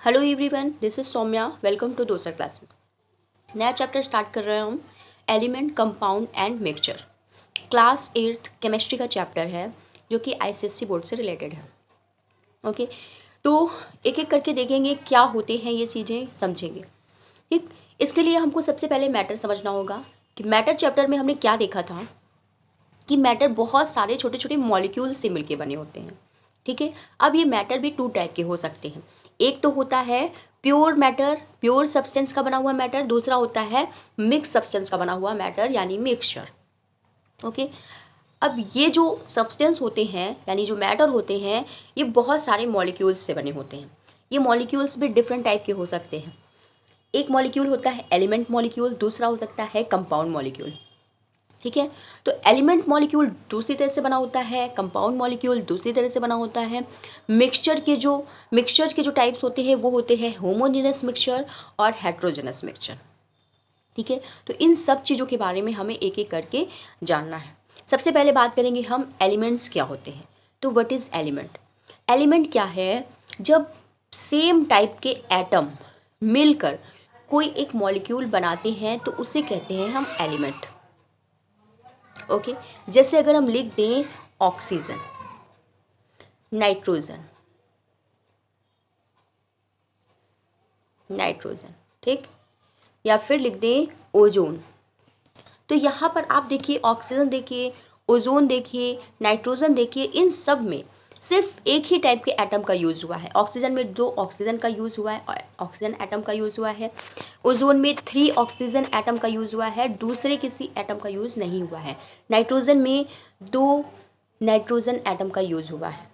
Hello everyone, this is Saumya. Welcome to दोसर classes. नया chapter start कर रहे हैं हम, element, compound and mixture. Class 8 chemistry का चैप्टर है जो कि आईसीएसई बोर्ड से रिलेटेड है। ओके, तो एक एक करके देखेंगे क्या होते हैं ये चीज़ें, समझेंगे। ठीक, इसके लिए हमको सबसे पहले मैटर समझना होगा कि मैटर चैप्टर में हमने क्या देखा था कि मैटर बहुत सारे छोटे छोटे मॉलिक्यूल से मिलके बने होते हैं। ठीक है, अब ये मैटर भी 2 टाइप के हो सकते हैं। एक तो होता है प्योर मैटर, प्योर सब्सटेंस का बना हुआ मैटर। दूसरा होता है मिक्स सब्सटेंस का बना हुआ मैटर यानी मिक्सचर। ओके, अब ये जो सब्सटेंस होते हैं यानी जो मैटर होते हैं, ये बहुत सारे मॉलिक्यूल्स से बने होते हैं। ये मॉलिक्यूल्स भी डिफरेंट टाइप के हो सकते हैं। एक मॉलिक्यूल होता है एलिमेंट मॉलिक्यूल, दूसरा हो सकता है कंपाउंड मॉलिक्यूल। ठीक है, तो एलिमेंट मॉलिक्यूल दूसरी तरह से बना होता है, कंपाउंड मॉलिक्यूल दूसरी तरह से बना होता है। मिक्सचर के जो टाइप्स होते हैं वो होते हैं होमोजेनस मिक्सचर और हेट्रोजेनस मिक्सचर। ठीक है, तो इन सब चीज़ों के बारे में हमें एक एक करके जानना है। सबसे पहले बात करेंगे हम एलिमेंट्स क्या होते हैं। तो व्हाट इज़ एलिमेंट? एलिमेंट क्या है? जब सेम टाइप के एटम मिलकर कोई एक मॉलिक्यूल बनाते हैं तो उसे कहते हैं हम एलिमेंट। ओके, जैसे अगर हम लिख दें ऑक्सीजन, नाइट्रोजन, ठीक, या फिर लिख दें ओजोन। तो यहाँ पर आप देखिए, ऑक्सीजन देखिए, ओजोन देखिए, नाइट्रोजन देखिए, इन सब में सिर्फ एक ही टाइप के एटम का यूज़ हुआ है। ऑक्सीजन में 2 ऑक्सीजन का यूज़ हुआ है, ऑक्सीजन एटम का यूज़ हुआ है। ओजोन में 3 ऑक्सीजन एटम का यूज़ हुआ है, दूसरे किसी एटम का यूज़ नहीं हुआ है। नाइट्रोजन में 2 नाइट्रोजन एटम का यूज़ हुआ है।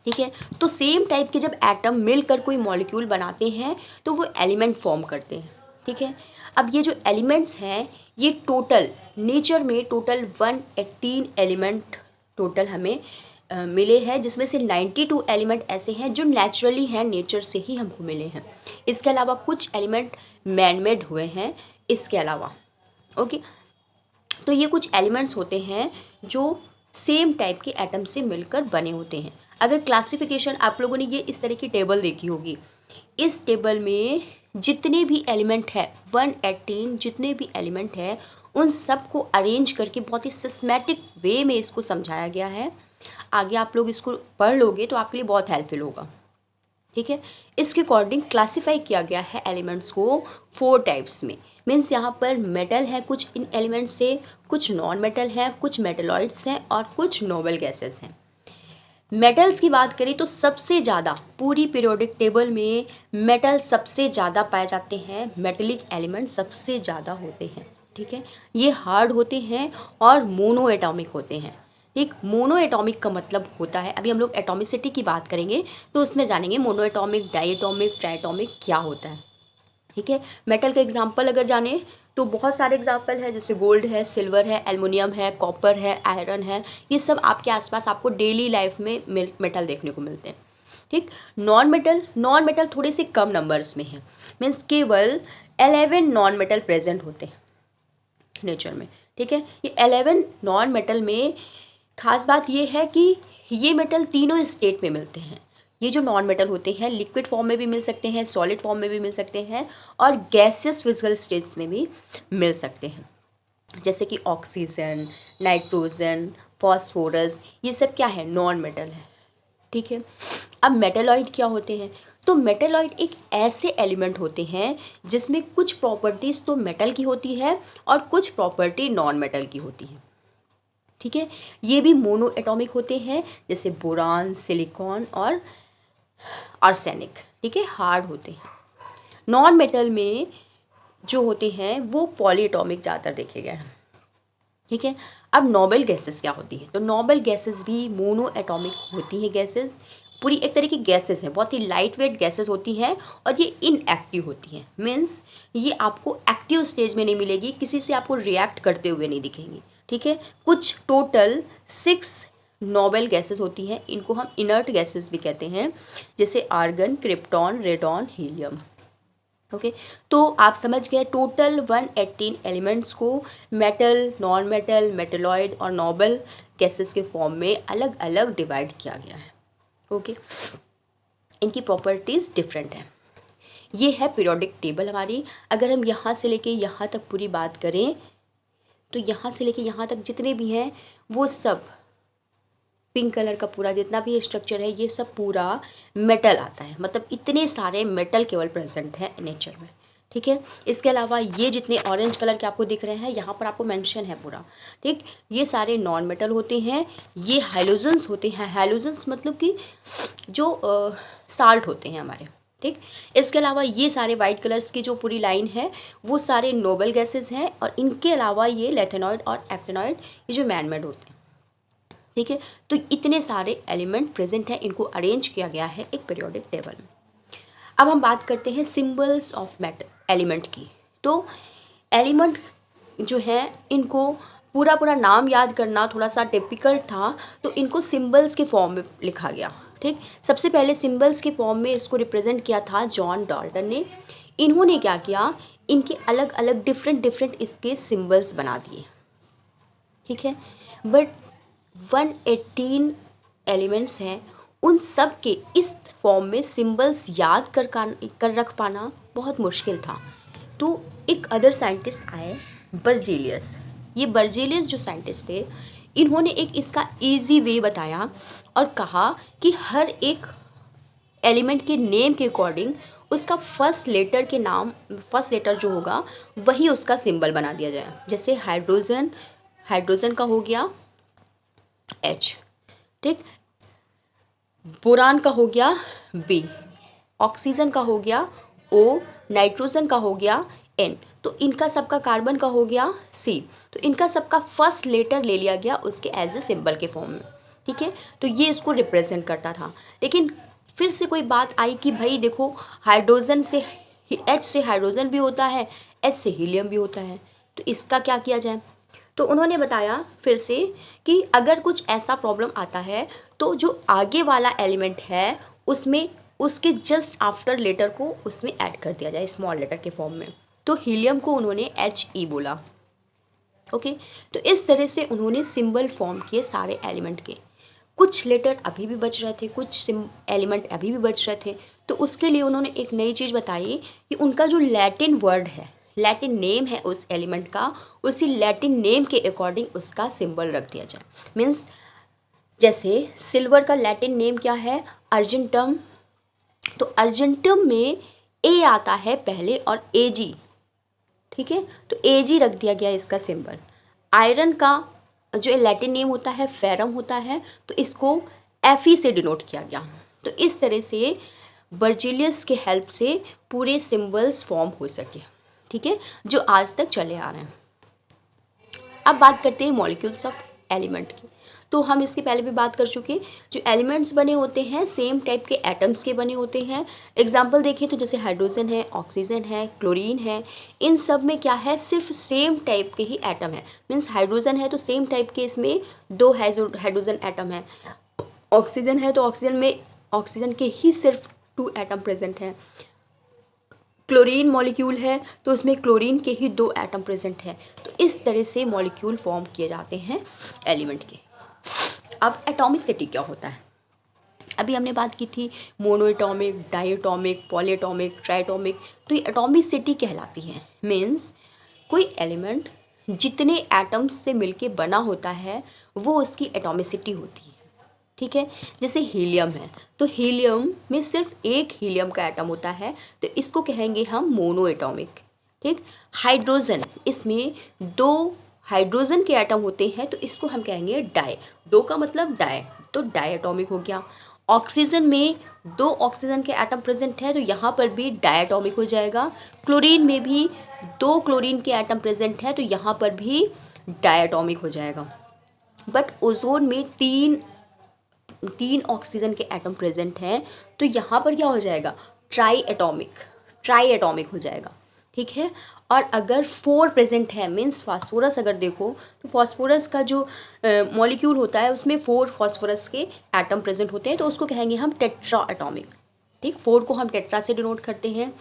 ठीक है, तो सेम टाइप के जब एटम मिलकर कोई मॉलिक्यूल बनाते हैं तो वो एलिमेंट फॉर्म करते हैं। ठीक है, अब ये जो एलिमेंट्स हैं ये टोटल नेचर में टोटल 118 एलिमेंट टोटल हमें मिले हैं, जिसमें से 92 एलिमेंट ऐसे हैं जो नेचुरली हैं, नेचर से ही हमको मिले हैं। इसके अलावा कुछ एलिमेंट मैन मेड हुए हैं इसके अलावा। ओके, तो ये कुछ एलिमेंट्स होते हैं जो सेम टाइप के एटम से मिलकर बने होते हैं। अगर क्लासिफिकेशन आप लोगों ने ये इस तरह की टेबल देखी होगी, इस टेबल में जितने भी एलिमेंट है 118 जितने भी एलिमेंट है उन सब को अरेंज करके बहुत ही सिस्टमैटिक वे में इसको समझाया गया है। आगे आप लोग इसको पढ़ लोगे तो आपके लिए बहुत हेल्पफुल होगा। ठीक है, इसके अकॉर्डिंग क्लासीफाई किया गया है एलिमेंट्स को 4 टाइप्स में। मीन्स यहाँ पर मेटल है कुछ इन एलिमेंट्स से, कुछ नॉन मेटल हैं, कुछ मेटलॉइड्स हैं और कुछ नोबल गैसेस हैं। मेटल्स की बात करें तो सबसे ज़्यादा पूरी पीरियोडिक टेबल में मेटल सबसे ज़्यादा पाए जाते हैं, मेटेलिक एलिमेंट सबसे ज़्यादा होते हैं। ठीक है, ये हार्ड होते हैं और मोनो एटॉमिक होते हैं। एक मोनो एटॉमिक का मतलब होता है, अभी हम लोग एटॉमिसिटी की बात करेंगे तो उसमें जानेंगे monoatomic, diatomic, triatomic क्या होता है। ठीक है, मेटल का एग्जाम्पल अगर जाने तो बहुत सारे एग्जाम्पल है, जैसे गोल्ड है, सिल्वर है, एल्युमिनियम है, कॉपर है, आयरन है। ये सब आपके आसपास आपको डेली लाइफ में मेटल देखने को मिलते हैं। ठीक, नॉन मेटल थोड़े से कम नंबर्स में है। मीन्स केवल 11 नॉन मेटल प्रेजेंट होते हैं नेचर में। ठीक है, ये 11 नॉन मेटल में खास बात ये है कि ये मेटल तीनों स्टेट में मिलते हैं। ये जो नॉन मेटल होते हैं लिक्विड फॉर्म में भी मिल सकते हैं, सॉलिड फॉर्म में भी मिल सकते हैं और गैसियस फिजिकल स्टेट्स में भी मिल सकते हैं, जैसे कि ऑक्सीजन, नाइट्रोजन, फॉस्फोरस, ये सब क्या है? नॉन मेटल है। ठीक है, अब मेटेलॉइड क्या होते हैं? तो मेटेलॉइड एक ऐसे एलिमेंट होते हैं जिसमें कुछ प्रॉपर्टीज़ तो मेटल की होती है और कुछ प्रॉपर्टी नॉन मेटल की होती है। ठीक है, ये भी मोनो एटॉमिक होते हैं, जैसे बोरान, सिलिकॉन और आर्सेनिक। ठीक है, हार्ड होते हैं। नॉन मेटल में जो होते हैं वो पॉली एटॉमिक ज़्यादातर देखे गए हैं। ठीक है, अब नोबल गैसेस क्या होती है? तो नोबल गैसेस भी मोनो एटॉमिक होती हैं। गैसेस पूरी एक तरह की गैसेस हैं, बहुत ही लाइट वेट गैसेस होती हैं और ये इनएक्टिव होती हैं। मीन्स ये आपको एक्टिव स्टेज में नहीं मिलेगी, किसी से आपको रिएक्ट करते हुए नहीं दिखेंगी। ठीक है, कुछ टोटल 6 नोबल गैसेस होती हैं, इनको हम इनर्ट गैसेस भी कहते हैं, जैसे argon, krypton, radon, helium. Okay, तो आप समझ गए टोटल 118 एलिमेंट्स को मेटल, नॉन मेटल, मेटेलॉइड और नोबल गैसेस के फॉर्म में अलग अलग डिवाइड किया गया है। ओके, इनकी प्रॉपर्टीज़ डिफरेंट हैं। ये है पीरियोडिक टेबल हमारी। अगर हम यहाँ से लेके यहाँ तक पूरी बात करें तो यहाँ से लेके यहाँ तक जितने भी हैं वो सब पिंक कलर का पूरा जितना भी स्ट्रक्चर है ये सब पूरा मेटल आता है, मतलब इतने सारे मेटल केवल प्रेजेंट हैं नेचर में। ठीक है, इसके अलावा ये जितने ऑरेंज कलर के आपको दिख रहे हैं यहाँ पर आपको मेंशन है पूरा, ठीक, ये सारे नॉन मेटल होते हैं। ये हैलोजेंस होते हैं, हैलोजेंस मतलब कि जो साल्ट होते हैं हमारे, ठीक। इसके अलावा ये सारे वाइट कलर्स की जो पूरी लाइन है वो सारे नोबल गैसेस हैं, और इनके अलावा ये लेथेनॉइड और एक्टिनॉइड ये जो मैन मेड होते हैं, ठीक है। तो इतने सारे एलिमेंट प्रेजेंट हैं, इनको अरेंज किया गया है एक पीरियोडिक टेबल में। अब हम बात करते हैं सिंबल्स ऑफ मैटर एलिमेंट की। तो एलिमेंट जो है इनको पूरा पूरा नाम याद करना थोड़ा सा डिफिकल्ट था, तो इनको सिंबल्स के फॉर्म में लिखा गया, ठीक। सबसे पहले सिंबल्स के फॉर्म में इसको रिप्रेजेंट किया था जॉन डाल्टन ने। इन्होंने क्या किया, इनके अलग अलग डिफरेंट इसके सिंबल्स बना दिए, ठीक है। बट 118 एलिमेंट्स हैं, उन सब के इस फॉर्म में सिंबल्स याद कर रख पाना बहुत मुश्किल था। तो एक अदर साइंटिस्ट आए, बर्जेलियस। ये बर्जेलियस जो साइंटिस्ट थे, इन्होंने एक इसका इजी वे बताया और कहा कि हर एक एलिमेंट के नेम के अकॉर्डिंग उसका फर्स्ट लेटर जो होगा वही उसका सिंबल बना दिया जाए। जैसे हाइड्रोजन का हो गया H, ठीक, बोरान का हो गया B, ऑक्सीजन का हो गया O, नाइट्रोजन का हो गया N, तो इनका सबका कार्बन का हो गया C, तो इनका सबका फर्स्ट लेटर ले लिया गया उसके एज ए सिंबल के फॉर्म में, ठीक है। तो ये इसको रिप्रेजेंट करता था। लेकिन फिर से कोई बात आई कि भाई देखो, हाइड्रोजन से H से हाइड्रोजन भी होता है, H से हीलियम भी होता है, तो इसका क्या किया जाए। तो उन्होंने बताया फिर से कि अगर कुछ ऐसा प्रॉब्लम आता है तो जो आगे वाला एलिमेंट है उसमें उसके जस्ट आफ्टर लेटर को उसमें ऐड कर दिया जाए स्मॉल लेटर के फॉर्म में। तो हीलियम को उन्होंने He बोला, ओके। तो इस तरह से उन्होंने सिंबल फॉर्म किए सारे एलिमेंट के। कुछ लेटर अभी भी बच रहे थे, कुछ एलिमेंट अभी भी बच रहे थे, तो उसके लिए उन्होंने एक नई चीज़ बताई कि उनका जो लैटिन वर्ड है, लैटिन नेम है उस एलिमेंट का, उसी लैटिन नेम के अकॉर्डिंग उसका सिंबल रख दिया जाए। मीन्स जैसे सिल्वर का लैटिन नेम क्या है, अर्जेंटम, तो अर्जेंटम में ए आता है पहले और Ag, ठीक है, तो Ag रख दिया गया इसका सिंबल। आयरन का जो लैटिन नेम होता है फेरम होता है, तो इसको Fe से डिनोट किया गया। तो इस तरह से बर्जेलियस के हेल्प से पूरे सिंबल्स फॉर्म हो सके, ठीक है, जो आज तक चले आ रहे हैं। अब बात करते हैं मॉलिक्यूल्स ऑफ एलिमेंट की। तो हम इसके पहले भी बात कर चुके, जो एलिमेंट्स बने होते हैं सेम टाइप के एटम्स के बने होते हैं। एग्जाम्पल देखें तो जैसे हाइड्रोजन है, ऑक्सीजन है, क्लोरीन है, इन सब में क्या है, सिर्फ सेम टाइप के ही एटम है। मीन्स हाइड्रोजन है तो सेम टाइप के इसमें 2 हाइड्रोजन एटम है। ऑक्सीजन है तो ऑक्सीजन में ऑक्सीजन के ही सिर्फ 2 एटम प्रेजेंट हैं। क्लोरीन मॉलिक्यूल है तो उसमें क्लोरीन के ही 2 एटम प्रेजेंट है। तो इस तरह से मॉलिक्यूल फॉर्म किए जाते हैं एलिमेंट के। अब एटॉमिसिटी क्या होता है, अभी हमने बात की थी monoatomic, diatomic, polyatomic, triatomic, तो ये एटॉमिसिटी कहलाती है। मीन्स कोई एलिमेंट जितने एटम्स से मिलके बना होता है वो उसकी एटॉमिसिटी होती है, ठीक है। जैसे हीलियम है तो हीलियम में सिर्फ एक हीलियम का एटम होता है, तो इसको कहेंगे हम मोनो एटॉमिक, ठीक। हाइड्रोजन, इसमें 2 हाइड्रोजन के एटम होते हैं तो इसको हम कहेंगे डाई, 2 का मतलब डाई, तो डाई एटॉमिक हो गया। ऑक्सीजन में 2 ऑक्सीजन के एटम प्रेजेंट है तो यहाँ पर भी डाई एटॉमिक हो जाएगा। क्लोरीन में भी 2 क्लोरीन के एटम प्रेजेंट है तो यहाँ पर भी डाई एटॉमिक हो जाएगा। बट ओजोन में 3 ऑक्सीजन के एटम प्रेजेंट हैं तो यहाँ पर क्या हो जाएगा, ट्राई एटॉमिक हो जाएगा, ठीक है। और अगर 4 प्रेजेंट है, मीन्स फास्फोरस अगर देखो तो फास्फोरस का जो मॉलिक्यूल होता है उसमें 4 फास्फोरस के एटम प्रेजेंट होते हैं तो उसको कहेंगे हम टेट्रा एटॉमिक, ठीक। 4 को हम टेट्रा से डिनोट करते हैं,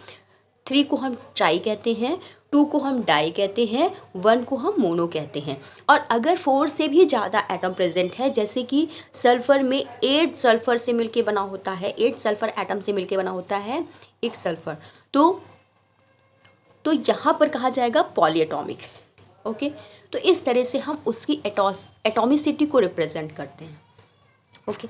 3 को हम ट्राई कहते हैं, 2 को हम डाई कहते हैं, 1 को हम मोनो कहते हैं। और अगर 4 से भी ज़्यादा एटम प्रेजेंट है, जैसे कि सल्फ़र में 8 सल्फ़र से मिलके बना होता है, 8 सल्फ़र एटम से मिलके बना होता है एक सल्फ़र, तो यहाँ पर कहा जाएगा पॉलीएटॉमिक। ओके, तो इस तरह से हम उसकी एटॉमिसिटी को रिप्रेजेंट करते हैं। ओके,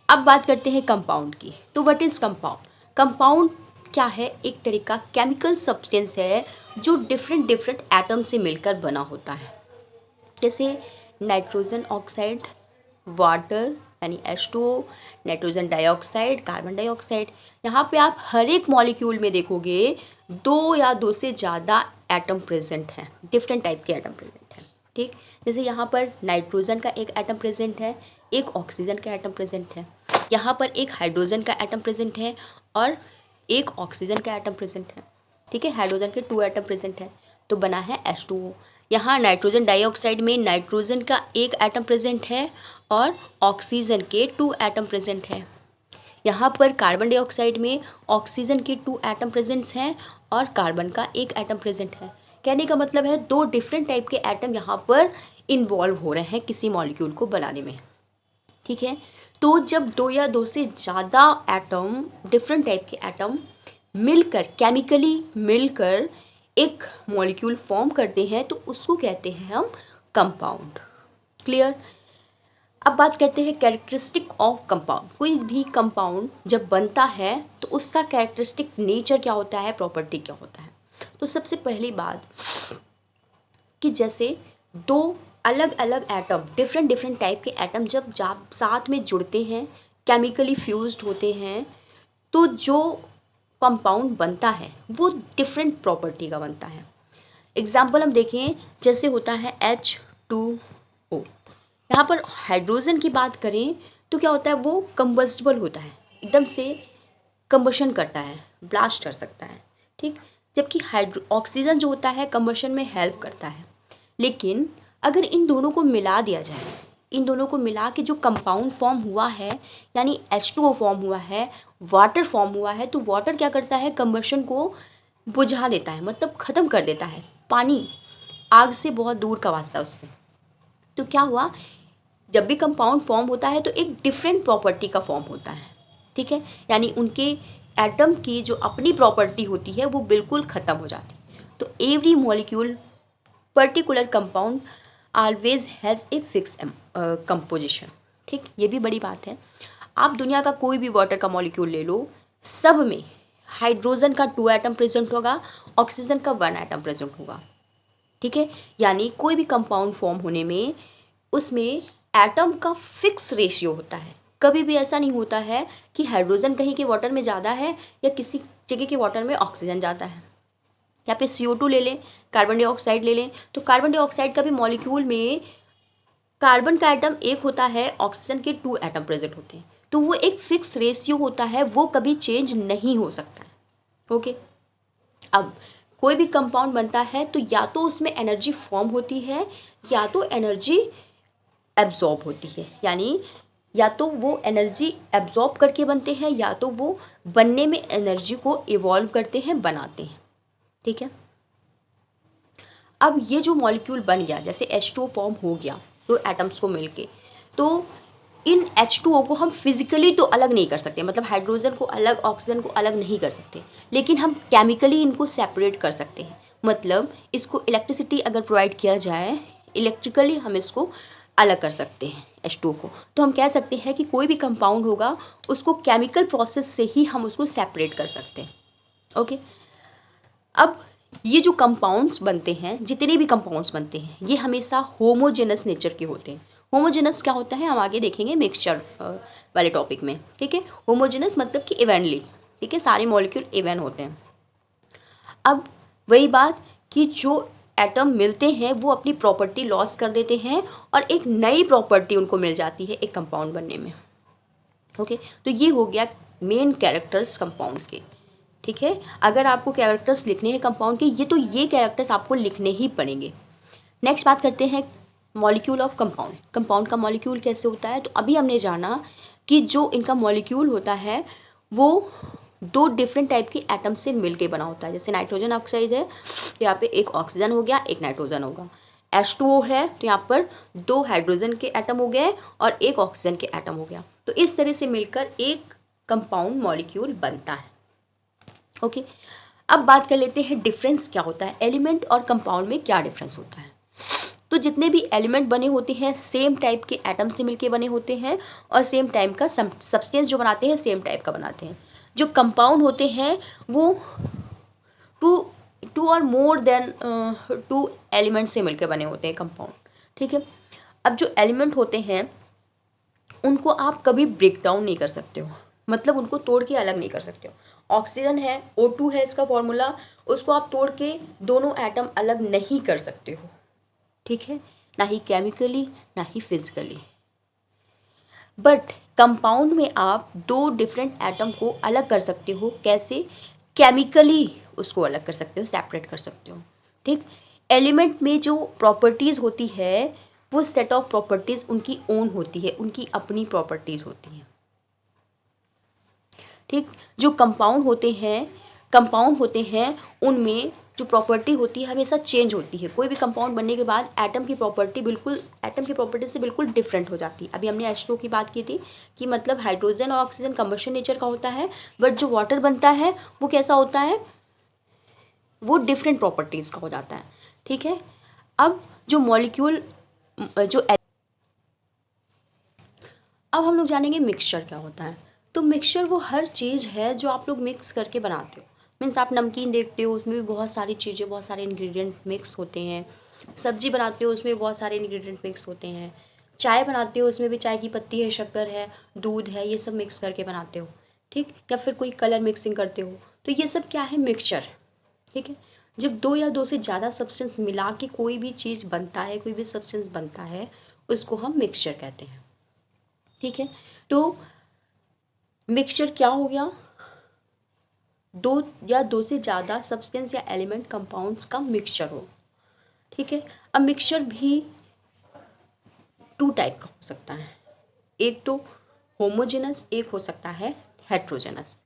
अब बात करते हैं कंपाउंड की। तो व्हाट इज़ कंपाउंड? कंपाउंड क्या है? एक तरह का केमिकल सब्सटेंस है जो डिफरेंट डिफरेंट एटम से मिलकर बना होता है। जैसे नाइट्रोजन ऑक्साइड, वाटर यानी H2O, nitrogen dioxide, carbon dioxide. यहाँ पे आप हर एक मॉलिक्यूल में देखोगे 2 या 2 से ज़्यादा एटम प्रेजेंट हैं, डिफरेंट टाइप के एटम प्रेजेंट हैं। ठीक, जैसे यहाँ पर नाइट्रोजन का एक एटम प्रेजेंट है, एक ऑक्सीजन का एटम प्रेजेंट है, यहाँ पर एक हाइड्रोजन का एटम प्रेजेंट है और एक ऑक्सीजन का एटम प्रेजेंट है। ठीक है, हाइड्रोजन के 2 एटम प्रेजेंट है तो बना है H2O। यहाँ नाइट्रोजन डाइऑक्साइड में नाइट्रोजन का एक एटम प्रेजेंट है और ऑक्सीजन के 2 एटम प्रेजेंट है। यहाँ पर कार्बन डाइऑक्साइड में ऑक्सीजन के 2 एटम प्रेजेंट्स हैं और कार्बन का एक एटम प्रेजेंट है। कहने का मतलब है 2 डिफरेंट टाइप के एटम यहाँ पर इन्वॉल्व हो रहे हैं किसी मॉलिक्यूल को बनाने में। ठीक है, तो जब 2 या 2 से ज़्यादा एटम, डिफरेंट टाइप के एटम मिलकर, केमिकली मिलकर एक मॉलिक्यूल फॉर्म करते हैं तो उसको कहते हैं हम कंपाउंड। क्लियर? अब बात करते हैं कैरेक्टरिस्टिक ऑफ कंपाउंड। कोई भी कंपाउंड जब बनता है तो उसका कैरेक्टरिस्टिक नेचर क्या होता है, प्रॉपर्टी क्या होता है। तो सबसे पहली बात कि जैसे 2 अलग अलग एटम, डिफरेंट डिफरेंट टाइप के एटम जब साथ में जुड़ते हैं, केमिकली फ्यूज्ड होते हैं, तो जो कंपाउंड बनता है वो डिफरेंट प्रॉपर्टी का बनता है। एग्जाम्पल हम देखें, जैसे होता है H2O। यहाँ पर हाइड्रोजन की बात करें तो क्या होता है, वो कंबस्टिबल होता है, एकदम से कंबशन करता है, ब्लास्ट कर सकता है। ठीक, जबकि ऑक्सीजन जो होता है कंबशन में हेल्प करता है। लेकिन अगर इन दोनों को मिला दिया जाए, इन दोनों को मिला के जो कंपाउंड फॉर्म हुआ है, यानी H2O फॉर्म हुआ है, वाटर फॉर्म हुआ है, तो वाटर क्या करता है, कंबशन को बुझा देता है, मतलब ख़त्म कर देता है। पानी आग से बहुत दूर का वास्ता उससे। तो क्या हुआ, जब भी कंपाउंड फॉर्म होता है तो एक डिफरेंट प्रॉपर्टी का फॉर्म होता है। ठीक है, यानी उनके एटम की जो अपनी प्रॉपर्टी होती है वो बिल्कुल ख़त्म हो जाती है। तो every molecule particular compound always has a fix composition. ठीक, ये भी बड़ी बात है। आप दुनिया का कोई भी वाटर का मॉलिक्यूल ले लो, सब में हाइड्रोजन का 2 एटम प्रेजेंट होगा, ऑक्सीजन का 1 एटम प्रेजेंट होगा। ठीक है, यानी कोई भी कंपाउंड फॉर्म होने में उसमें एटम का फिक्स रेशियो होता है। कभी भी ऐसा नहीं होता है कि हाइड्रोजन कहीं के वाटर में ज़्यादा है या किसी जगह के वाटर में ऑक्सीजन ज़्यादा है। यहाँ पे CO2 ले लें, कार्बन डाइऑक्साइड ले लें, तो कार्बन डाइऑक्साइड का भी मॉलिक्यूल में कार्बन का एटम 1 होता है, ऑक्सीजन के 2 एटम प्रेजेंट होते हैं। तो वो एक फिक्स रेशियो होता है, वो कभी चेंज नहीं हो सकता है। ओके, अब कोई भी कंपाउंड बनता है तो या तो उसमें एनर्जी फॉर्म होती है या तो एनर्जी एब्जॉर्ब होती है, यानी या तो वो एनर्जी एब्जॉर्ब करके बनते हैं या तो वो बनने में एनर्जी को इवॉल्व करते हैं, बनाते हैं। ठीक है, अब ये जो मॉलिक्यूल बन गया, जैसे H2O फॉर्म हो गया 2 एटम्स को मिलके, तो इन H2O को हम फिजिकली तो अलग नहीं कर सकते, मतलब हाइड्रोजन को अलग, ऑक्सीजन को अलग नहीं कर सकते, लेकिन हम केमिकली इनको सेपरेट कर सकते हैं। मतलब इसको इलेक्ट्रिसिटी अगर प्रोवाइड किया जाए, इलेक्ट्रिकली हम इसको अलग कर सकते हैं H2O को। तो हम कह सकते हैं कि कोई भी कंपाउंड होगा उसको केमिकल प्रोसेस से ही हम उसको सेपरेट कर सकते हैं। ओके, अब ये जो कंपाउंड्स बनते हैं, जितने भी कंपाउंड्स बनते हैं, ये हमेशा होमोजेनस नेचर के होते हैं। होमोजेनस क्या होता है हम आगे देखेंगे मिक्सचर वाले टॉपिक में। ठीक है, होमोजेनस मतलब कि इवनली, ठीक है, सारे मॉलिक्यूल इवन होते हैं। अब वही बात कि जो एटम मिलते हैं वो अपनी प्रॉपर्टी लॉस कर देते हैं और एक नई प्रॉपर्टी उनको मिल जाती है एक कंपाउंड बनने में। ओके, तो ये हो गया मेन कैरेक्टर्स कंपाउंड के। ठीक है, अगर आपको कैरेक्टर्स लिखने हैं कंपाउंड के, ये कैरेक्टर्स आपको लिखने ही पड़ेंगे। नेक्स्ट बात करते हैं मॉलिक्यूल ऑफ कंपाउंड। कंपाउंड का मॉलिक्यूल कैसे होता है, तो अभी हमने जाना कि जो इनका मॉलिक्यूल होता है वो 2 डिफरेंट टाइप के एटम से मिलके बना होता है। जैसे नाइट्रोजन ऑक्साइड है, यहाँ पे एक ऑक्सीजन हो गया, एक नाइट्रोजन होगा। H2O है तो यहाँ पर 2 हाइड्रोजन के एटम हो गए और एक ऑक्सीजन के एटम हो गया। तो इस तरह से मिलकर एक कंपाउंड मॉलिक्यूल बनता है। ओके, अब बात कर लेते हैं डिफरेंस क्या होता है, एलिमेंट और कंपाउंड में क्या डिफरेंस होता है। तो जितने भी एलिमेंट बने होते हैं सेम टाइप के एटम से मिलके बने होते हैं और सेम टाइप का सब्सटेंस जो बनाते हैं सेम टाइप का बनाते हैं। जो कंपाउंड होते हैं वो टू टू और मोर देन टू एलिमेंट से मिलकर बने होते हैं कंपाउंड, ठीक है। अब जो एलिमेंट होते हैं उनको आप कभी ब्रेक डाउन नहीं कर सकते हो, मतलब उनको तोड़ के अलग नहीं कर सकते हो। ऑक्सीजन है, O2 है इसका फॉर्मूला, उसको आप तोड़ के दोनों एटम अलग नहीं कर सकते हो, ठीक है, ना ही केमिकली ना ही फिजिकली। बट कंपाउंड में आप दो डिफरेंट एटम को अलग कर सकते हो, कैसे, केमिकली उसको अलग कर सकते हो, सेपरेट कर सकते हो, ठीक। एलिमेंट में जो प्रॉपर्टीज़ होती है वो सेट ऑफ प्रॉपर्टीज़ उनकी ओन होती है, उनकी अपनी प्रॉपर्टीज़ होती हैं, ठीक। जो कंपाउंड होते हैं उनमें जो प्रॉपर्टी होती है हमेशा चेंज होती है। कोई भी कंपाउंड बनने के बाद एटम की प्रॉपर्टी से बिल्कुल डिफरेंट हो जाती है। अभी हमने H2O की बात की थी कि मतलब हाइड्रोजन और ऑक्सीजन कंबशन नेचर का होता है, बट जो वाटर बनता है वो कैसा होता है, वो डिफरेंट प्रॉपर्टीज़ का हो जाता है, ठीक है। अब जो मॉलिक्यूल जो अब हम लोग जानेंगे मिक्सचर क्या होता है। तो मिक्सचर वो हर चीज़ है जो आप लोग मिक्स करके बनाते हो। मीन्स आप नमकीन देखते हो उसमें भी बहुत सारी चीज़ें, बहुत सारे इंग्रेडिएंट मिक्स होते हैं। सब्जी बनाते हो उसमें बहुत सारे इंग्रेडिएंट मिक्स होते हैं। चाय बनाते हो उसमें भी चाय की पत्ती है, शक्कर है, दूध है, ये सब मिक्स करके बनाते हो, ठीक। या फिर कोई कलर मिक्सिंग करते हो, तो ये सब क्या है, मिक्सचर, ठीक है। जब दो या दो से ज़्यादा सब्सटेंस मिला के कोई भी चीज़ बनता है, कोई भी सब्सटेंस बनता है, उसको हम मिक्सचर कहते हैं, ठीक है। तो मिक्सचर क्या हो गया, दो या दो से ज़्यादा सब्सटेंस या एलिमेंट कंपाउंड्स का मिक्सचर हो, ठीक है। अब मिक्सचर भी टू टाइप का हो सकता है, एक तो होमोजेनस, एक हो सकता है हेट्रोजेनस।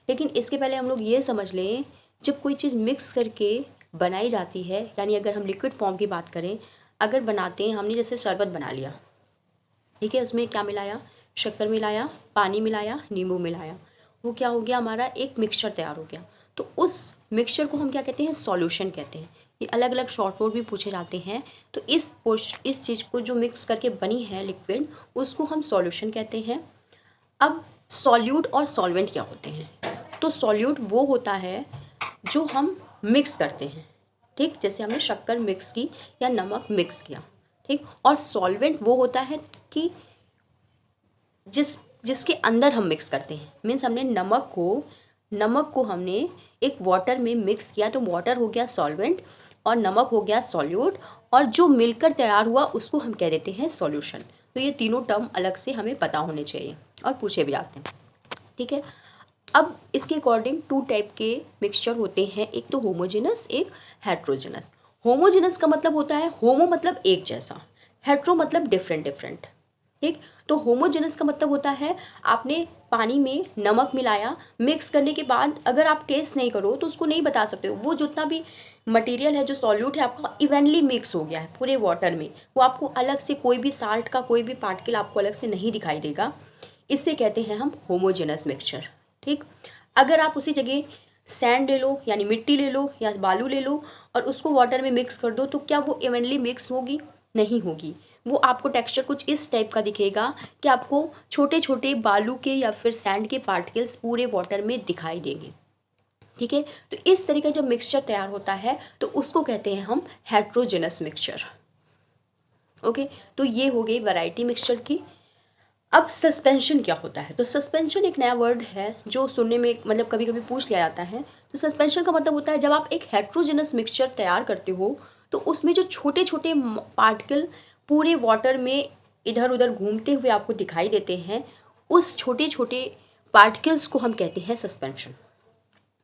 लेकिन इसके पहले हम लोग ये समझ लें, जब कोई चीज़ मिक्स करके बनाई जाती है, यानी अगर हम लिक्विड फॉर्म की बात करें, अगर बनाते हैं हमने, जैसे शरबत बना लिया, ठीक है, उसमें क्या मिलाया, शक्कर मिलाया, पानी मिलाया, नींबू मिलाया, वो क्या हो गया, हमारा एक मिक्सचर तैयार हो गया। तो उस मिक्सचर को हम क्या कहते हैं, सॉल्यूशन कहते हैं। ये अलग अलग शॉर्ट नोट भी पूछे जाते हैं। तो इस चीज़ को जो मिक्स करके बनी है लिक्विड, उसको हम सॉल्यूशन कहते हैं। अब सॉल्यूट और सॉल्वेंट क्या होते हैं, तो सॉल्यूट वो होता है जो हम मिक्स करते हैं, ठीक, जैसे हमने शक्कर मिक्स की या नमक मिक्स किया, ठीक। और सॉल्वेंट वो होता है कि जिसके अंदर हम मिक्स करते हैं। मीन्स हमने नमक को हमने एक वाटर में मिक्स किया, तो वाटर हो गया सॉल्वेंट और नमक हो गया सॉल्यूट, और जो मिलकर तैयार हुआ उसको हम कह देते हैं सॉल्यूशन। तो ये तीनों टर्म अलग से हमें पता होने चाहिए और पूछे भी जाते हैं, ठीक है। अब इसके अकॉर्डिंग टू टाइप के मिक्सचर होते हैं, एक तो होमोजेनस, एक हेट्रोजेनस। होमोजेनस का मतलब होता है, होमो मतलब एक जैसा, हेट्रो मतलब डिफरेंट डिफरेंट, ठीक। तो होमोजेनस का मतलब होता है आपने पानी में नमक मिलाया, मिक्स करने के बाद अगर आप टेस्ट नहीं करो तो उसको नहीं बता सकते हो, वो जितना भी मटेरियल है, जो सॉल्यूट है आपका इवनली मिक्स हो गया है पूरे वाटर में, वो आपको अलग से कोई भी साल्ट का कोई भी पार्टिकल आपको अलग से नहीं दिखाई देगा। इससे कहते हैं हम होमोजेनस मिक्सचर, ठीक। अगर आप उसी जगह सैंड ले लो, यानी मिट्टी ले लो या बालू ले लो और उसको वाटर में मिक्स कर दो, तो क्या वो इवनली मिक्स होगी, नहीं होगी। वो आपको टेक्सचर कुछ इस टाइप का दिखेगा कि आपको छोटे छोटे बालू के या फिर सैंड के पार्टिकल्स पूरे वाटर में दिखाई देंगे, ठीक है। तो इस तरीके का जब मिक्सचर तैयार होता है तो उसको कहते हैं हम हेट्रोजेनस मिक्सचर, ओके। तो ये हो गई वैरायटी मिक्सचर की। अब सस्पेंशन क्या होता है, तो सस्पेंशन एक नया वर्ड है जो सुनने में मतलब कभी कभी पूछ लिया जाता है। तो सस्पेंशन का मतलब होता है जब आप एक हेट्रोजेनस मिक्सचर तैयार करते हो तो उसमें जो छोटे छोटे पार्टिकल पूरे वाटर में इधर उधर घूमते हुए आपको दिखाई देते हैं, उस छोटे छोटे पार्टिकल्स को हम कहते हैं सस्पेंशन,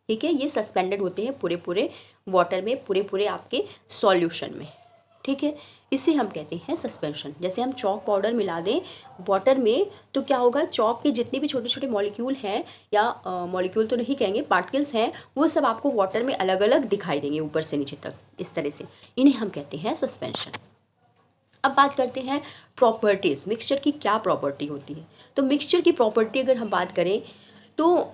ठीक है। ये सस्पेंडेड होते हैं पूरे पूरे वाटर में, पूरे पूरे आपके सॉल्यूशन में, ठीक है। इसे हम कहते हैं सस्पेंशन। जैसे हम चॉक पाउडर मिला दें वाटर में तो क्या होगा, चॉक के जितने भी छोटे छोटे मॉलिक्यूल हैं, या मॉलिक्यूल तो नहीं कहेंगे, पार्टिकल्स हैं, वो सब आपको वाटर में अलग अलग दिखाई देंगे ऊपर से नीचे तक, इस तरह से। इन्हें हम कहते हैं सस्पेंशन। अब बात करते हैं प्रॉपर्टीज़, मिक्सचर की क्या प्रॉपर्टी होती है। तो मिक्सचर की प्रॉपर्टी अगर हम बात करें तो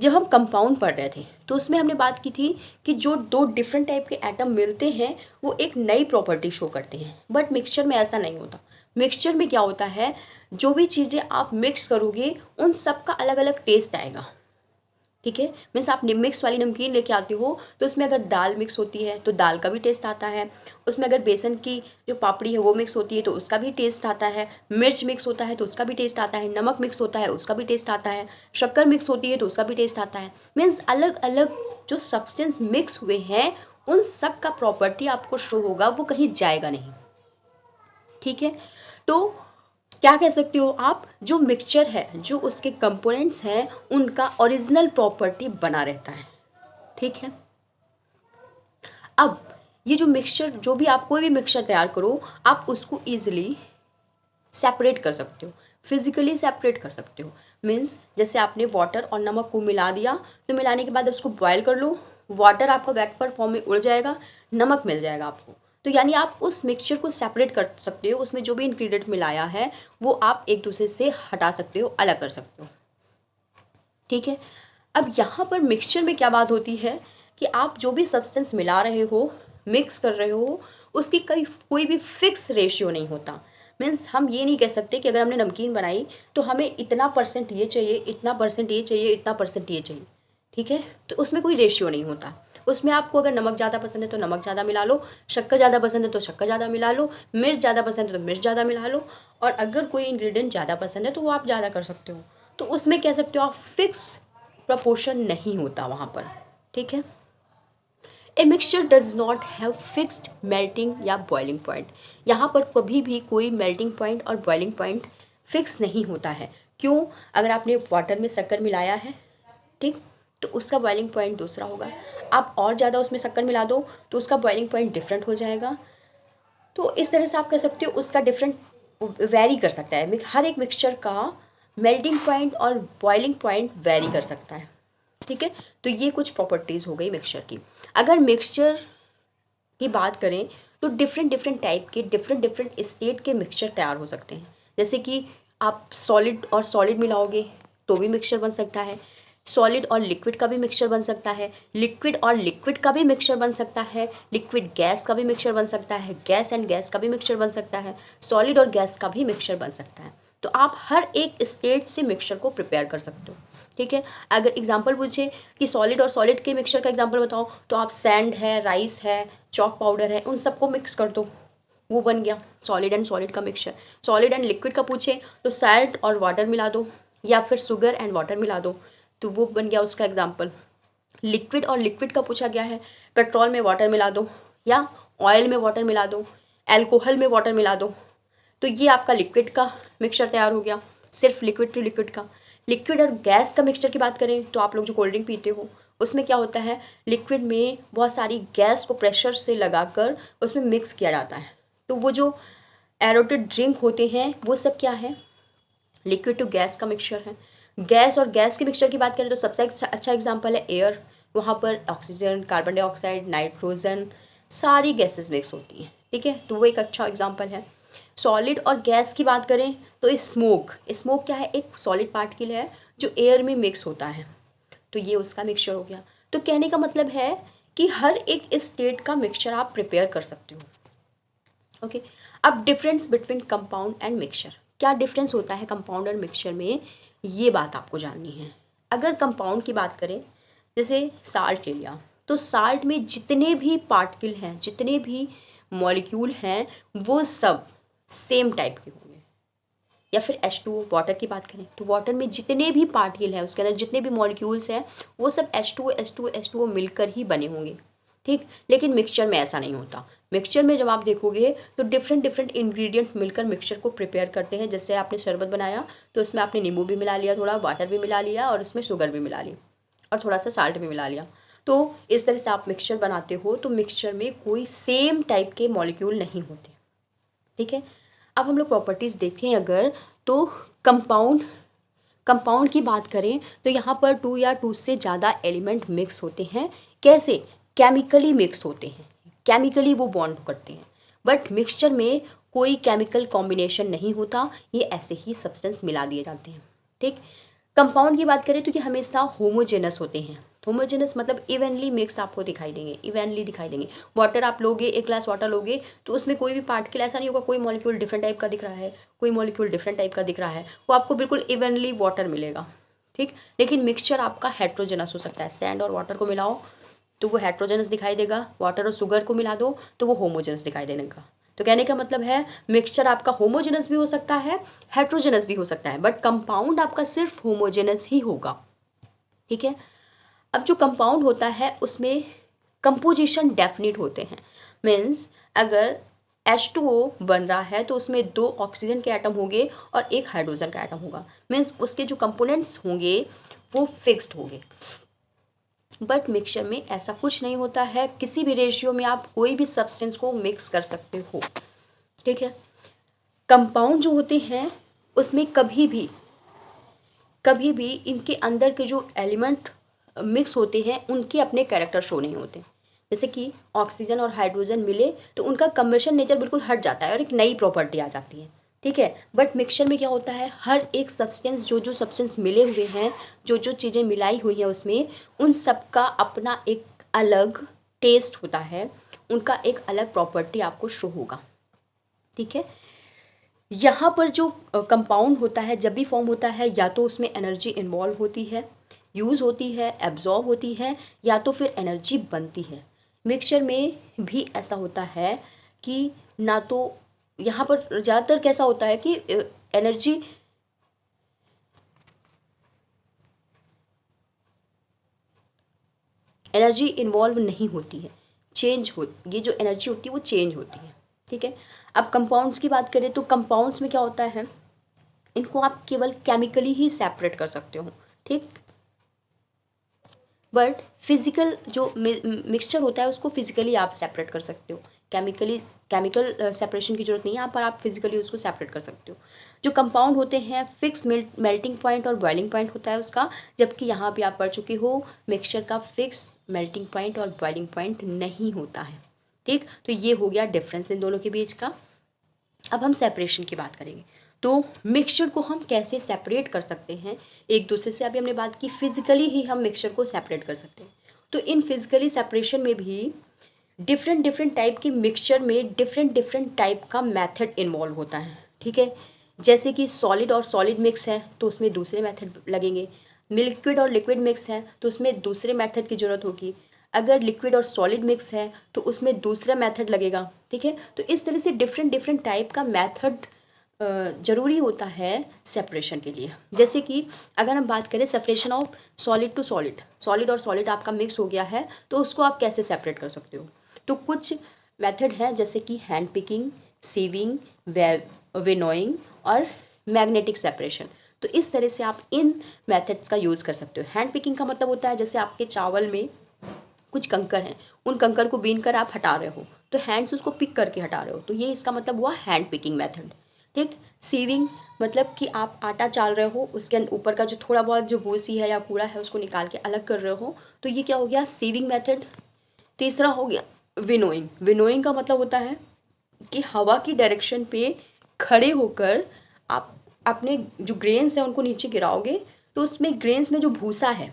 जब हम कंपाउंड पढ़ रहे थे तो उसमें हमने बात की थी कि जो दो डिफरेंट टाइप के एटम मिलते हैं वो एक नई प्रॉपर्टी शो करते हैं, बट मिक्सचर में ऐसा नहीं होता। मिक्सचर में क्या होता है, जो भी चीज़ें आप मिक्स करोगे उन सब का अलग अलग टेस्ट आएगा। ठीक है, मीन्स आप मिक्स वाली नमकीन लेके आते हो तो उसमें अगर दाल मिक्स होती है तो दाल का भी टेस्ट आता है, उसमें अगर बेसन की जो पापड़ी है वो मिक्स होती है तो उसका भी टेस्ट आता है, मिर्च मिक्स होता है तो उसका भी टेस्ट आता है, नमक मिक्स होता है उसका भी टेस्ट आता है, शक्कर मिक्स होती है तो उसका भी टेस्ट आता है। मीन्स अलग अलग जो सब्सटेंस मिक्स हुए हैं उन सब का प्रॉपर्टी आपको शो होगा, वो कहीं जाएगा नहीं। ठीक है, तो क्या कह सकते हो आप, जो मिक्सचर है जो उसके कंपोनेंट्स हैं उनका ओरिजिनल प्रॉपर्टी बना रहता है। ठीक है, अब ये जो मिक्सचर, जो भी आप कोई भी मिक्सचर तैयार करो आप उसको ईजिली सेपरेट कर सकते हो, फिजिकली सेपरेट कर सकते हो। मीन्स जैसे आपने वाटर और नमक को मिला दिया तो मिलाने के बाद उसको बॉयल कर लो, वाटर आपका वेपर फॉर्म में उड़ जाएगा, नमक मिल जाएगा आपको। तो यानी आप उस मिक्सचर को सेपरेट कर सकते हो, उसमें जो भी इंग्रेडिएंट मिलाया है वो आप एक दूसरे से हटा सकते हो, अलग कर सकते हो। ठीक है, अब यहाँ पर मिक्सचर में क्या बात होती है कि आप जो भी सब्सटेंस मिला रहे हो, मिक्स कर रहे हो, उसकी कोई भी फिक्स रेशियो नहीं होता। मीन्स हम ये नहीं कह सकते कि अगर हमने नमकीन बनाई तो हमें इतना परसेंट ये चाहिए, इतना परसेंट ये चाहिए, इतना परसेंट ये चाहिए। ठीक है, तो उसमें कोई रेशियो नहीं होता। उसमें आपको अगर नमक ज़्यादा पसंद है तो नमक ज़्यादा मिला लो, शक्कर ज़्यादा पसंद है तो शक्कर ज़्यादा मिला लो, मिर्च ज़्यादा पसंद है तो मिर्च ज़्यादा मिला लो, और अगर कोई इंग्रेडिएंट ज़्यादा पसंद है तो वो आप ज़्यादा कर सकते हो। तो उसमें कह सकते हो आप फिक्स प्रपोर्शन नहीं होता वहाँ पर। ठीक है, a mixture does not have fixed melting या बॉइलिंग पॉइंट। यहाँ पर कभी भी कोई मेल्टिंग पॉइंट और बॉइलिंग पॉइंट फिक्स नहीं होता है। क्यों, अगर आपने वाटर में शक्कर मिलाया है, ठीक, तो उसका बॉइलिंग पॉइंट दूसरा होगा। आप और ज़्यादा उसमें शक्कर मिला दो तो उसका बॉइलिंग पॉइंट डिफरेंट हो जाएगा। तो इस तरह से आप कह सकते हो उसका डिफरेंट वेरी कर सकता है, हर एक मिक्सचर का मेल्टिंग पॉइंट और बॉइलिंग पॉइंट वेरी कर सकता है। ठीक है, तो ये कुछ प्रॉपर्टीज़ हो गई मिक्सचर की। अगर मिक्सचर की बात करें तो डिफरेंट डिफरेंट टाइप के डिफरेंट डिफरेंट स्टेट के मिक्सचर तैयार हो सकते हैं। जैसे कि आप सॉलिड और सॉलिड मिलाओगे तो भी मिक्सचर बन सकता है, सॉलिड और लिक्विड का भी मिक्सचर बन सकता है, लिक्विड और लिक्विड का भी मिक्सचर बन सकता है, लिक्विड गैस का भी मिक्सचर बन सकता है, गैस एंड गैस का भी मिक्सचर बन सकता है, सॉलिड और गैस का भी मिक्सचर बन सकता है। तो आप हर एक स्टेट से मिक्सचर को प्रिपेयर कर सकते हो। ठीक है, अगर एग्जांपल पूछे कि सॉलिड और सॉलिड के मिक्सचर का एग्जांपल बताओ तो आप सैंड है, राइस है, चॉक पाउडर है, उन सबको मिक्स कर दो, वो बन गया सॉलिड एंड सॉलिड का मिक्सचर। सॉलिड एंड लिक्विड का पूछे तो सॉल्ट और वाटर मिला दो या फिर शुगर एंड वाटर मिला दो, तो वो बन गया उसका एग्जांपल। लिक्विड और लिक्विड का पूछा गया है, पेट्रोल में वाटर मिला दो या ऑयल में वाटर मिला दो, एल्कोहल में वाटर मिला दो, तो ये आपका लिक्विड का मिक्सचर तैयार हो गया, सिर्फ लिक्विड टू लिक्विड का। लिक्विड और गैस का मिक्सचर की बात करें तो आप लोग जो कोल्ड ड्रिंक पीते हो उसमें क्या होता है, लिक्विड में बहुत सारी गैस को प्रेशर से लगाकर उसमें मिक्स किया जाता है, तो वो जो एरोटेड ड्रिंक होते हैं वो सब क्या है, लिक्विड टू गैस का मिक्सचर है। गैस और गैस के मिक्सचर की बात करें तो सबसे अच्छा एग्जांपल है एयर। वहाँ पर ऑक्सीजन, कार्बन डाइऑक्साइड, नाइट्रोजन, सारी गैसेस मिक्स होती हैं। ठीक है, तो वो एक अच्छा एग्जांपल है। सॉलिड और गैस की बात करें तो स्मोक, स्मोक क्या है, एक सॉलिड पार्टिकल है जो एयर में मिक्स होता है, तो ये उसका मिक्सचर हो गया। तो कहने का मतलब है कि हर एक स्टेट का मिक्सचर आप प्रिपेयर कर सकते हो। ओके, अब difference between compound and mixture, क्या डिफरेंस होता है कंपाउंड और मिक्सचर में, ये बात आपको जाननी है। अगर कंपाउंड की बात करें, जैसे साल्ट ले लिया, तो साल्ट में जितने भी पार्टिकल हैं, जितने भी मॉलिक्यूल हैं, वो सब सेम टाइप के होंगे। या फिर H2O, वाटर की बात करें तो वाटर में जितने भी पार्टिकल हैं, उसके अंदर जितने भी मॉलिक्यूल्स हैं, वो सब H2O मिलकर ही बने होंगे। ठीक, लेकिन मिक्सचर में ऐसा नहीं होता। मिक्सचर में जब आप देखोगे तो डिफरेंट डिफरेंट इंग्रेडिएंट मिलकर मिक्सचर को प्रिपेयर करते हैं। जैसे आपने शरबत बनाया तो उसमें आपने नींबू भी मिला लिया, थोड़ा वाटर भी मिला लिया, और उसमें शुगर भी मिला ली, और थोड़ा सा साल्ट भी मिला लिया। तो इस तरह से आप मिक्सचर बनाते हो, तो मिक्सचर में कोई सेम टाइप के मॉलिक्यूल नहीं होते। ठीक है, अब हम लोग प्रॉपर्टीज़ देखें अगर, तो कंपाउंड कंपाउंड की बात करें तो यहाँ पर 2 या 2 से ज़्यादा एलिमेंट मिक्स होते हैं। कैसे, केमिकली मिक्स होते हैं, केमिकली वो बॉन्ड करते हैं। बट मिक्सचर में कोई केमिकल कॉम्बिनेशन नहीं होता, ये ऐसे ही सब्सटेंस मिला दिए जाते हैं। ठीक, कंपाउंड की बात करें तो ये हमेशा होमोजेनस होते हैं। होमोजेनस मतलब इवनली मिक्स आपको दिखाई देंगे, इवनली दिखाई देंगे। वाटर आप लोगे, एक ग्लास वाटर लोगे तो उसमें कोई भी पार्टिकल ऐसा नहीं होगा कोई मॉलिक्यूल डिफरेंट टाइप का दिख रहा है, कोई मॉलिक्यूल डिफरेंट टाइप का दिख रहा है, वो आपको बिल्कुल इवनली वाटर मिलेगा, ठीक। लेकिन मिक्सचर आपका हेट्रोजेनस हो सकता है। सैंड और वाटर को मिलाओ तो वो हेट्रोजेनस दिखाई देगा, वाटर और शुगर को मिला दो तो वो होमोजेनस दिखाई देगा। तो कहने का मतलब है मिक्सचर आपका होमोजेनस भी हो सकता है, हेट्रोजेनस भी हो सकता है, बट कंपाउंड आपका सिर्फ होमोजेनस ही होगा, ठीक है। अब जो कंपाउंड होता है उसमें कंपोजिशन डेफिनिट होते हैं। मीन्स अगर H2O बन रहा है तो उसमें 2 ऑक्सीजन के एटम होंगे और 1 हाइड्रोजन का एटम होगा। मीन्स उसके जो कंपोनेंट्स होंगे वो फिक्स्ड होंगे। बट मिक्सचर में ऐसा कुछ नहीं होता है, किसी भी रेशियो में आप कोई भी सब्सटेंस को मिक्स कर सकते हो, ठीक है। कंपाउंड जो होते हैं उसमें कभी भी इनके अंदर के जो एलिमेंट मिक्स होते हैं उनके अपने कैरेक्टर शो नहीं होते। जैसे कि ऑक्सीजन और हाइड्रोजन मिले तो उनका कंबशन नेचर बिल्कुल हट जाता है और एक नई प्रॉपर्टी आ जाती है, ठीक है। बट मिक्सचर में क्या होता है, हर एक सब्सटेंस जो सब्सटेंस मिले हुए हैं, जो चीज़ें मिलाई हुई हैं उसमें, उन सब का अपना एक अलग टेस्ट होता है, उनका एक अलग प्रॉपर्टी आपको शो होगा, ठीक है। यहाँ पर जो कंपाउंड होता है जब भी फॉर्म होता है या तो उसमें एनर्जी इन्वॉल्व होती है, यूज़ होती है, एब्जॉर्ब होती है, या तो फिर एनर्जी बनती है। मिक्सचर में भी ऐसा होता है कि ना तो यहाँ पर ज़्यादातर कैसा होता है कि एनर्जी इन्वॉल्व नहीं होती है, ये जो एनर्जी होती है वो चेंज होती है, ठीक है। अब कंपाउंड्स की बात करें तो कंपाउंड्स में क्या होता है, इनको आप केवल केमिकली ही सेपरेट कर सकते हो, ठीक। बट फिजिकल जो मिक्सचर होता है उसको फिजिकली आप सेपरेट कर सकते हो। केमिकल सेपरेशन की जरूरत नहीं है, यहाँ पर आप फिजिकली उसको सेपरेट कर सकते हो। जो कंपाउंड होते हैं फिक्स मेल्टिंग पॉइंट और बॉइलिंग पॉइंट होता है उसका, जबकि यहाँ भी आप पढ़ चुके हो मिक्सचर का फिक्स मेल्टिंग पॉइंट और बॉइलिंग पॉइंट नहीं होता है, ठीक। तो ये हो गया डिफरेंस इन दोनों के बीच का। अब हम सेपरेशन की बात करेंगे तो मिक्सचर को हम कैसे सेपरेट कर सकते हैं एक दूसरे से। अभी हमने बात की फिजिकली ही हम मिक्सचर को सेपरेट कर सकते हैं, तो इन फिजिकली सेपरेशन में भी डिफरेंट टाइप के मिक्सचर में डिफरेंट टाइप का मेथड इन्वॉल्व होता है, ठीक है। जैसे कि सॉलिड और सॉलिड मिक्स है तो उसमें दूसरे मेथड लगेंगे, लिक्विड और लिक्विड मिक्स है तो उसमें दूसरे मेथड की ज़रूरत होगी, अगर लिक्विड और सॉलिड मिक्स है तो उसमें दूसरा मेथड लगेगा, ठीक है। तो इस तरह से डिफरेंट टाइप का मेथड ज़रूरी होता है सेपरेशन के लिए। जैसे कि अगर हम बात करें separation of solid to solid और सॉलिड आपका मिक्स हो गया है तो उसको आप कैसे सेपरेट कर सकते हो, तो कुछ मेथड हैं जैसे कि हैंड पिकिंग, सीविंग, विनोइंग और मैग्नेटिक सेपरेशन। तो इस तरह से आप इन मेथड्स का यूज़ कर सकते हो। हैंड पिकिंग का मतलब होता है जैसे आपके चावल में कुछ कंकड़ हैं, उन कंकड़ को बीन कर आप हटा रहे हो तो हैंड से उसको पिक करके हटा रहे हो, तो ये इसका मतलब हुआ हैंड पिकिंग मेथड, ठीक। सीविंग मतलब कि आप आटा चाल रहे हो, उसके ऊपर का जो थोड़ा बहुत जो भूसी है या कूड़ा है उसको निकाल के अलग कर रहे हो, तो ये क्या हो गया सीविंग मेथड। तीसरा हो गया विनोइंग का मतलब होता है कि हवा की डायरेक्शन पे खड़े होकर आप अपने जो ग्रेन्स हैं उनको नीचे गिराओगे तो उसमें ग्रेन्स में जो भूसा है,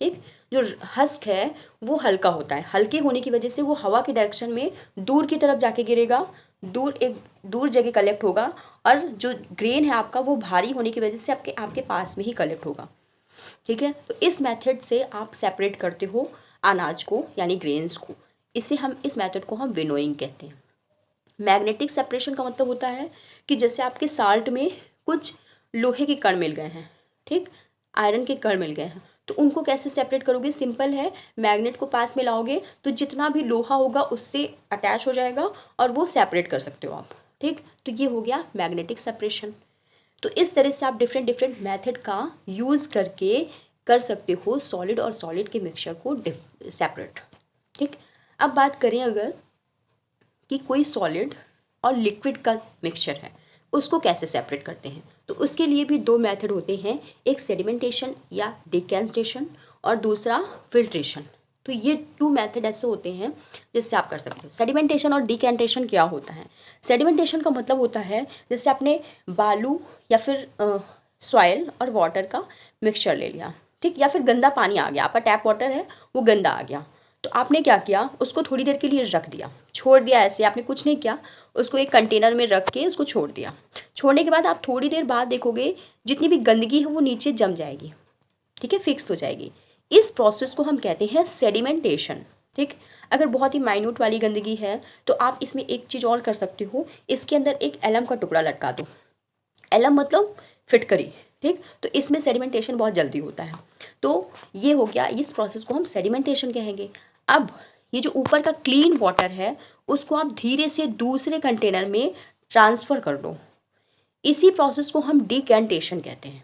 ठीक, जो हस्क है वो हल्का होता है, हल्के होने की वजह से वो हवा की डायरेक्शन में दूर की तरफ जाके गिरेगा, दूर जगह कलेक्ट होगा, और जो ग्रेन है आपका वो भारी होने की वजह से आपके पास में ही कलेक्ट होगा, ठीक है। तो इस मेथड से आप सेपरेट करते हो अनाज को यानी ग्रेन्स को, इस मेथड को हम विनोइंग कहते हैं। मैग्नेटिक सेपरेशन का मतलब होता है कि जैसे आपके साल्ट में कुछ लोहे के कण मिल गए हैं, ठीक, आयरन के कण मिल गए हैं, तो उनको कैसे सेपरेट करोगे, सिंपल है, मैग्नेट को पास में लाओगे तो जितना भी लोहा होगा उससे अटैच हो जाएगा और वो सेपरेट कर सकते हो आप, ठीक। तो ये हो गया मैग्नेटिक सेपरेशन। तो इस तरह से आप डिफरेंट मेथड का यूज़ करके कर सकते हो सॉलिड और सॉलिड के मिक्सचर को सेपरेट, ठीक। अब बात करें अगर कि कोई सॉलिड और लिक्विड का मिक्सचर है उसको कैसे सेपरेट करते हैं, तो उसके लिए भी 2 मेथड होते हैं, एक सेडिमेंटेशन या डिकैंटेशन और दूसरा फिल्ट्रेशन। तो ये 2 मेथड ऐसे होते हैं जिससे आप कर सकते हो। सेडिमेंटेशन और डिकैंटेशन क्या होता है, सेडिमेंटेशन का मतलब होता है जैसे आपने बालू या फिर सॉइल और वाटर का मिक्सचर ले लिया, ठीक, या फिर गंदा पानी आ गया, आपका टैप वाटर है वो गंदा आ गया, तो आपने क्या किया, उसको थोड़ी देर के लिए रख दिया, छोड़ दिया, ऐसे आपने कुछ नहीं किया, उसको एक कंटेनर में रख के उसको छोड़ दिया। छोड़ने के बाद आप थोड़ी देर बाद देखोगे जितनी भी गंदगी है वो नीचे जम जाएगी, ठीक है, फिक्स हो जाएगी। इस प्रोसेस को हम कहते हैं सेडिमेंटेशन, ठीक। अगर बहुत ही माइन्यूट वाली गंदगी है तो आप इसमें एक चीज़ और कर सकते हो, इसके अंदर एक एलम का टुकड़ा लटका दो, एलम मतलब फिटकरी, ठीक, तो इसमें सेडिमेंटेशन बहुत जल्दी होता है। तो ये हो गया, इस प्रोसेस को हम सेडिमेंटेशन कहेंगे। अब ये जो ऊपर का क्लीन वाटर है उसको आप धीरे से दूसरे कंटेनर में ट्रांसफ़र कर लो, इसी प्रोसेस को हम डिकैंटेशन कहते हैं,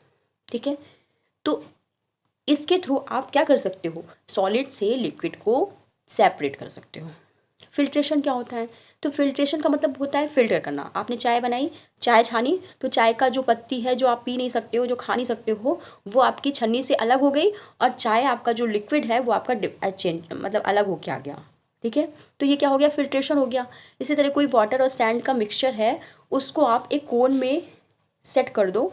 ठीक है। तो इसके थ्रू आप क्या कर सकते हो, सॉलिड से लिक्विड को सेपरेट कर सकते हो। फिल्ट्रेशन क्या होता है, तो फिल्ट्रेशन का मतलब होता है फ़िल्टर करना। आपने चाय बनाई, चाय छानी, तो चाय का जो पत्ती है जो आप पी नहीं सकते हो, जो खा नहीं सकते हो, वो आपकी छन्नी से अलग हो गई और चाय आपका जो लिक्विड है वो आपका चेंज मतलब अलग हो के आ गया, ठीक है। तो ये क्या हो गया, फिल्ट्रेशन हो गया। इसी तरह कोई वाटर और सैंड का मिक्सचर है, उसको आप एक कोन में सेट कर दो,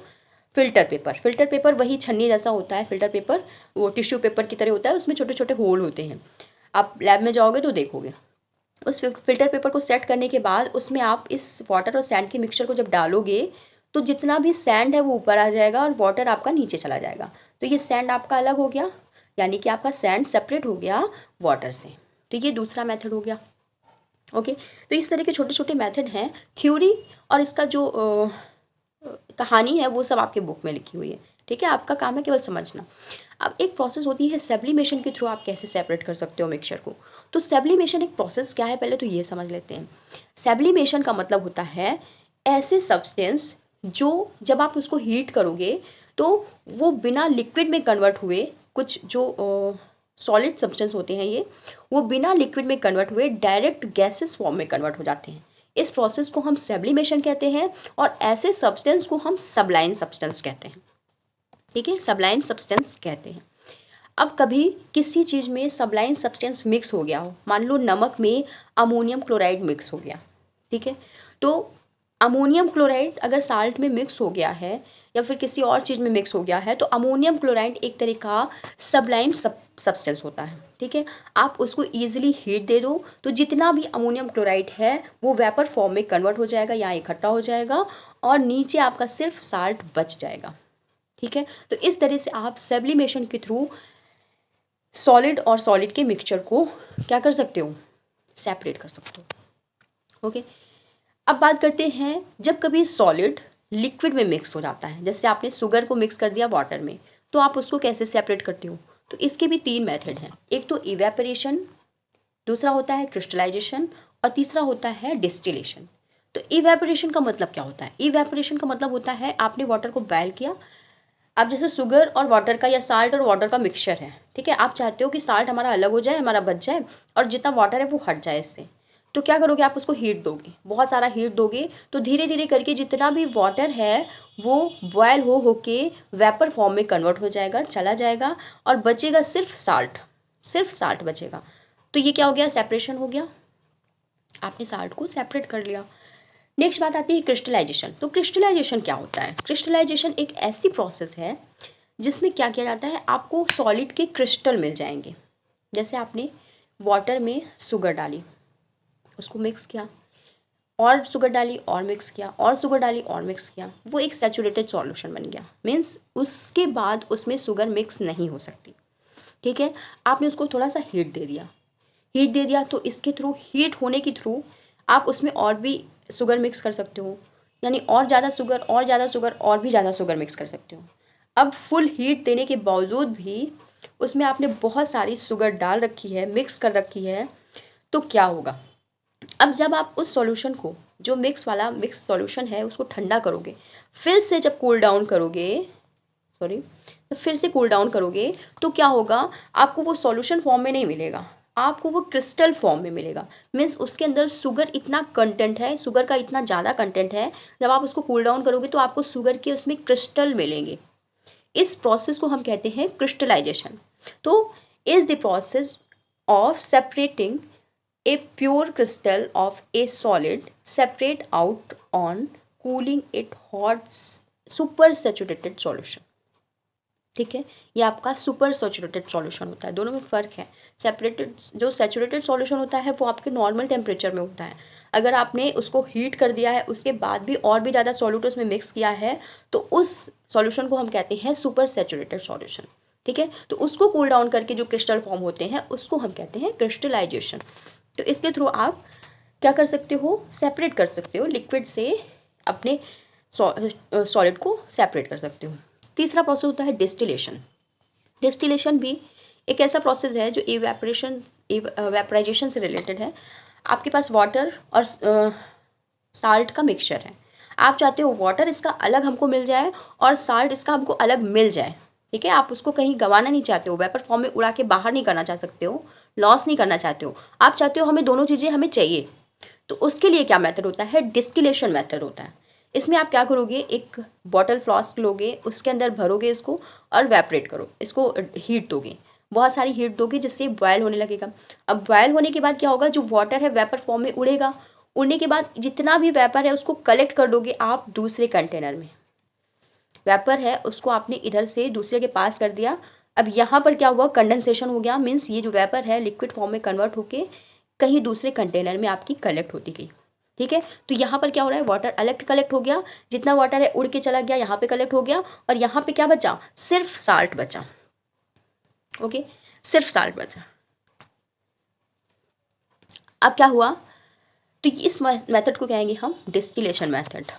फिल्टर पेपर वही छन्नी जैसा होता है, फिल्टर पेपर वो टिश्यू पेपर की तरह होता है, उसमें छोटे छोटे होल होते हैं, आप लैब में जाओगे तो देखोगे। उस फिल्टर पेपर को सेट करने के बाद उसमें आप इस वाटर और सैंड के मिक्सचर को जब डालोगे तो जितना भी सैंड है वो ऊपर आ जाएगा और वाटर आपका नीचे चला जाएगा, तो ये सैंड आपका अलग हो गया, यानी कि आपका सैंड सेपरेट हो गया वाटर से। तो ये दूसरा मेथड हो गया, ओके। तो इस तरह के छोटे छोटे मेथड हैं, थ्योरी और इसका जो कहानी है वो सब आपके बुक में लिखी हुई है, ठीक है, आपका काम है केवल समझना। अब एक प्रोसेस होती है सब्लिमेशन के थ्रू आप कैसे सेपरेट कर सकते हो मिक्सचर को। तो सब्लिमेशन एक प्रोसेस क्या है, पहले तो ये समझ लेते हैं। सब्लिमेशन का मतलब होता है ऐसे सब्सटेंस जो जब आप उसको हीट करोगे तो वो बिना लिक्विड में कन्वर्ट हुए, कुछ जो सॉलिड सब्सटेंस होते हैं ये, वो बिना लिक्विड में कन्वर्ट हुए डायरेक्ट गैसेस फॉर्म में कन्वर्ट हो जाते हैं। इस प्रोसेस को हम सब्लिमेशन कहते हैं और ऐसे सब्सटेंस को हम सबलाइन सब्सटेंस कहते हैं, ठीक है, सबलाइन सब्सटेंस कहते हैं। अब कभी किसी चीज़ में सबलाइन सब्सटेंस मिक्स हो गया हो, मान लो नमक में अमोनियम क्लोराइड मिक्स हो गया, ठीक है, तो अमोनियम क्लोराइड अगर साल्ट में मिक्स हो गया है या फिर किसी और चीज़ में मिक्स हो गया है तो अमोनियम क्लोराइड एक तरह का सबलाइन सब्सटेंस होता है, ठीक है। आप उसको ईजिली हीट दे दो तो जितना भी अमोनियम क्लोराइड है वो वेपर फॉर्म में कन्वर्ट हो जाएगा या इकट्ठा हो जाएगा और नीचे आपका सिर्फ साल्ट बच जाएगा, ठीक है। तो इस तरह से आप सब्लिमेशन के थ्रू सॉलिड और सॉलिड के मिक्सचर को क्या कर सकते हो, सेपरेट कर सकते हो, ओके। अब बात करते हैं जब कभी सॉलिड लिक्विड में मिक्स हो जाता है, जैसे आपने शुगर को मिक्स कर दिया वाटर में, तो आप उसको कैसे सेपरेट करते हो। तो इसके भी तीन मेथड हैं, एक तो इवेपोरेशन, दूसरा होता है क्रिस्टलाइजेशन और तीसरा होता है डिस्टिलेशन। तो इवेपोरेशन का मतलब क्या होता है, इवेपोरेशन का मतलब होता है आपने वाटर को बॉयल किया। अब जैसे शुगर और वाटर का या साल्ट और वाटर का मिक्सचर है, ठीक है, आप चाहते हो कि साल्ट हमारा अलग हो जाए, हमारा बच जाए और जितना वाटर है वो हट जाए इससे, तो क्या करोगे, आप उसको हीट दोगे, बहुत सारा हीट दोगे, तो धीरे धीरे करके जितना भी वाटर है वो बॉयल होके वेपर फॉर्म में कन्वर्ट हो जाएगा, चला जाएगा और बचेगा सिर्फ साल्ट बचेगा। तो ये क्या हो गया, सेपरेशन हो गया, आपने साल्ट को सेपरेट कर लिया। नेक्स्ट बात आती है क्रिस्टलाइजेशन। तो क्रिस्टलाइजेशन क्या होता है, क्रिस्टलाइजेशन एक ऐसी प्रोसेस है जिसमें क्या किया जाता है, आपको सॉलिड के क्रिस्टल मिल जाएंगे। जैसे आपने वाटर में शुगर डाली, उसको मिक्स किया और शुगर डाली और मिक्स किया और शुगर डाली और मिक्स किया, वो एक सैचुरेटेड सॉल्यूशन बन गया, मीन्स उसके बाद उसमें शुगर मिक्स नहीं हो सकती, ठीक है। आपने उसको थोड़ा सा हीट दे दिया तो इसके थ्रू, हीट होने के थ्रू आप उसमें और भी शुगर मिक्स कर सकते हो, यानी और ज़्यादा शुगर और ज़्यादा शुगर और भी ज़्यादा शुगर मिक्स कर सकते हो। अब फुल हीट देने के बावजूद भी उसमें आपने बहुत सारी शुगर डाल रखी है, मिक्स कर रखी है, तो क्या होगा, अब जब आप उस सॉल्यूशन को, जो मिक्स सॉल्यूशन है उसको ठंडा करोगे, फिर से जब कूल डाउन करोगे, सॉरी, तो फिर से कूल डाउन करोगे तो क्या होगा, आपको वो सॉल्यूशन फॉर्म में नहीं मिलेगा, आपको वो क्रिस्टल फॉर्म में मिलेगा। मीन्स उसके अंदर शुगर इतना कंटेंट है, शुगर का इतना ज़्यादा कंटेंट है, जब आप उसको कूल डाउन करोगे तो आपको शुगर के उसमें क्रिस्टल मिलेंगे। इस प्रोसेस को हम कहते हैं क्रिस्टलाइजेशन। तो is the process of separating a pure crystal of a solid separate out on cooling it hot super saturated solution. ठीक है, ये आपका सुपर सैचुरेटेड सॉल्यूशन होता है, दोनों में फ़र्क है। सेपरेटेड जो सैचुरेटेड सॉल्यूशन होता है वो आपके नॉर्मल टेम्परेचर में होता है। अगर आपने उसको हीट कर दिया है, उसके बाद भी और भी ज़्यादा सॉल्यूट उसमें मिक्स किया है, तो उस सॉल्यूशन को हम कहते हैं सुपर सैचुरेटेड सॉल्यूशन। ठीक है, तो उसको कूल डाउन करके जो क्रिस्टल फॉर्म होते हैं उसको हम कहते हैं क्रिस्टलाइजेशन। तो इसके थ्रू आप क्या कर सकते हो, सेपरेट कर सकते हो लिक्विड से, अपने सॉलिड को सेपरेट कर सकते हो। तीसरा प्रोसेस होता है डिस्टिलेशन। डिस्टिलेशन भी एक ऐसा प्रोसेस है जो वेपराइजेशन से रिलेटेड है। आपके पास वाटर और साल्ट का मिक्सचर है। आप चाहते हो वाटर इसका अलग हमको मिल जाए और साल्ट इसका हमको अलग मिल जाए। ठीक है, आप उसको कहीं गंवाना नहीं चाहते हो, वेपर फॉर्म में उड़ा के बाहर नहीं करना चाह सकते हो, लॉस नहीं करना चाहते हो। आप चाहते हो हमें दोनों चीज़ें हमें चाहिए। तो उसके लिए क्या मेथड होता है, डिस्टिलेशन मेथड होता है। इसमें आप क्या करोगे, एक बॉटल फ्लास्क लोगे, उसके अंदर भरोगे इसको और वेपरेट करो, इसको हीट दोगे, बहुत सारी हीट दोगे जिससे बॉयल होने लगेगा। अब बॉयल होने के बाद क्या होगा, जो वाटर है वेपर फॉर्म में उड़ेगा। उड़ने के बाद जितना भी वेपर है उसको कलेक्ट कर दोगे आप दूसरे कंटेनर में। वेपर है उसको आपने इधर से दूसरे के पास कर दिया। अब यहाँ पर क्या हुआ, कंडेंसेशन हो गया, मीन्स ये जो वेपर है लिक्विड फॉर्म में कन्वर्ट होके कहीं दूसरे कंटेनर में आपकी कलेक्ट होती गई। ठीक है, तो यहाँ पर क्या हो रहा है, वाटर अलग कलेक्ट हो गया, जितना वाटर है उड़ के चला गया, यहाँ पे कलेक्ट हो गया, और यहाँ पे क्या बचा, सिर्फ साल्ट बचा। ओके, सिर्फ साल्ट बचा। अब क्या हुआ, तो इस मेथड को कहेंगे हम डिस्टिलेशन मेथड।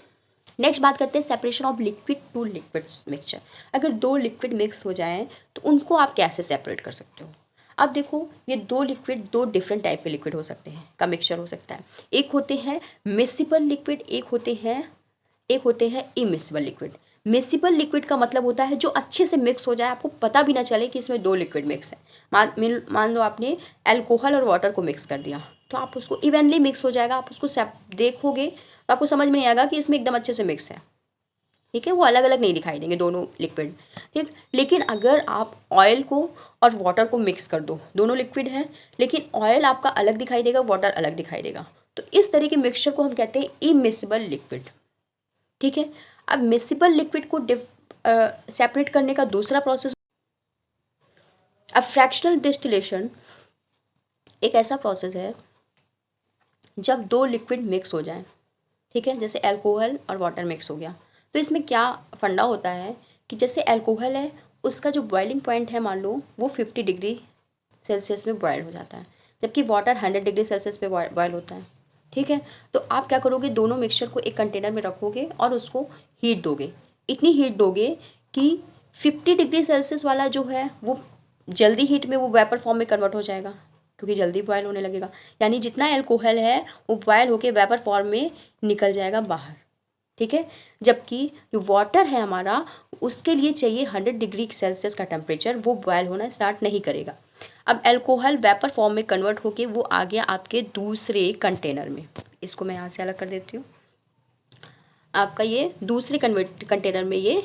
नेक्स्ट बात करते हैं separation of liquid to liquid mixture. अगर दो लिक्विड मिक्स हो जाएं तो उनको आप कैसे सेपरेट कर सकते हो। अब देखो, ये दो लिक्विड, दो डिफरेंट टाइप के लिक्विड हो सकते हैं, का मिक्सचर हो सकता है। एक होते हैं मिसिबल लिक्विड, एक होते हैं इमिसिबल लिक्विड। मिसिबल लिक्विड का मतलब होता है जो अच्छे से मिक्स हो जाए, आपको पता भी ना चले कि इसमें दो लिक्विड मिक्स है। मान लो आपने अल्कोहल और वाटर को मिक्स कर दिया, तो आप उसको इवनली मिक्स हो जाएगा, आप उसको देखोगे तो आपको समझ में नहीं आएगा कि इसमें एकदम अच्छे से मिक्स है। ठीक है, वो अलग अलग नहीं दिखाई देंगे दोनों लिक्विड। ठीक, लेकिन अगर आप ऑयल को और वाटर को मिक्स कर दो, दोनों लिक्विड हैं लेकिन ऑयल आपका अलग दिखाई देगा, वाटर अलग दिखाई देगा, तो इस तरह के मिक्सचर को हम कहते हैं इमिसिबल लिक्विड। ठीक है, अब मिसिबल लिक्विड को सेपरेट करने का दूसरा प्रोसेस, अब फ्रैक्शनल डिस्टिलेशन एक ऐसा प्रोसेस है जब दो लिक्विड मिक्स हो जाएं। ठीक है, जैसे अल्कोहल और वाटर मिक्स हो गया, तो इसमें क्या फंडा होता है कि जैसे अल्कोहल है उसका जो बॉइलिंग पॉइंट है, मान लो वो 50 डिग्री सेल्सियस में बॉयल हो जाता है, जबकि वाटर 100 डिग्री सेल्सियस पे बॉयल होता है। ठीक है, तो आप क्या करोगे, दोनों मिक्सचर को एक कंटेनर में रखोगे और उसको हीट दोगे। इतनी हीट दोगे कि 50 डिग्री सेल्सियस वाला जो है वो जल्दी हीट में वो वेपर फॉर्म में कन्वर्ट हो जाएगा, क्योंकि जल्दी बॉयल होने लगेगा। यानी जितना अल्कोहल है वो बॉयल होके वेपर फॉर्म में निकल जाएगा बाहर। ठीक है, जबकि जो वाटर है हमारा, उसके लिए चाहिए 100 डिग्री सेल्सियस का टेम्परेचर, वो बॉयल होना स्टार्ट नहीं करेगा। अब अल्कोहल वेपर फॉर्म में कन्वर्ट होके वो आ गया आपके दूसरे कंटेनर में। इसको मैं यहाँ से अलग कर देती हूँ। आपका ये दूसरे कंटेनर में ये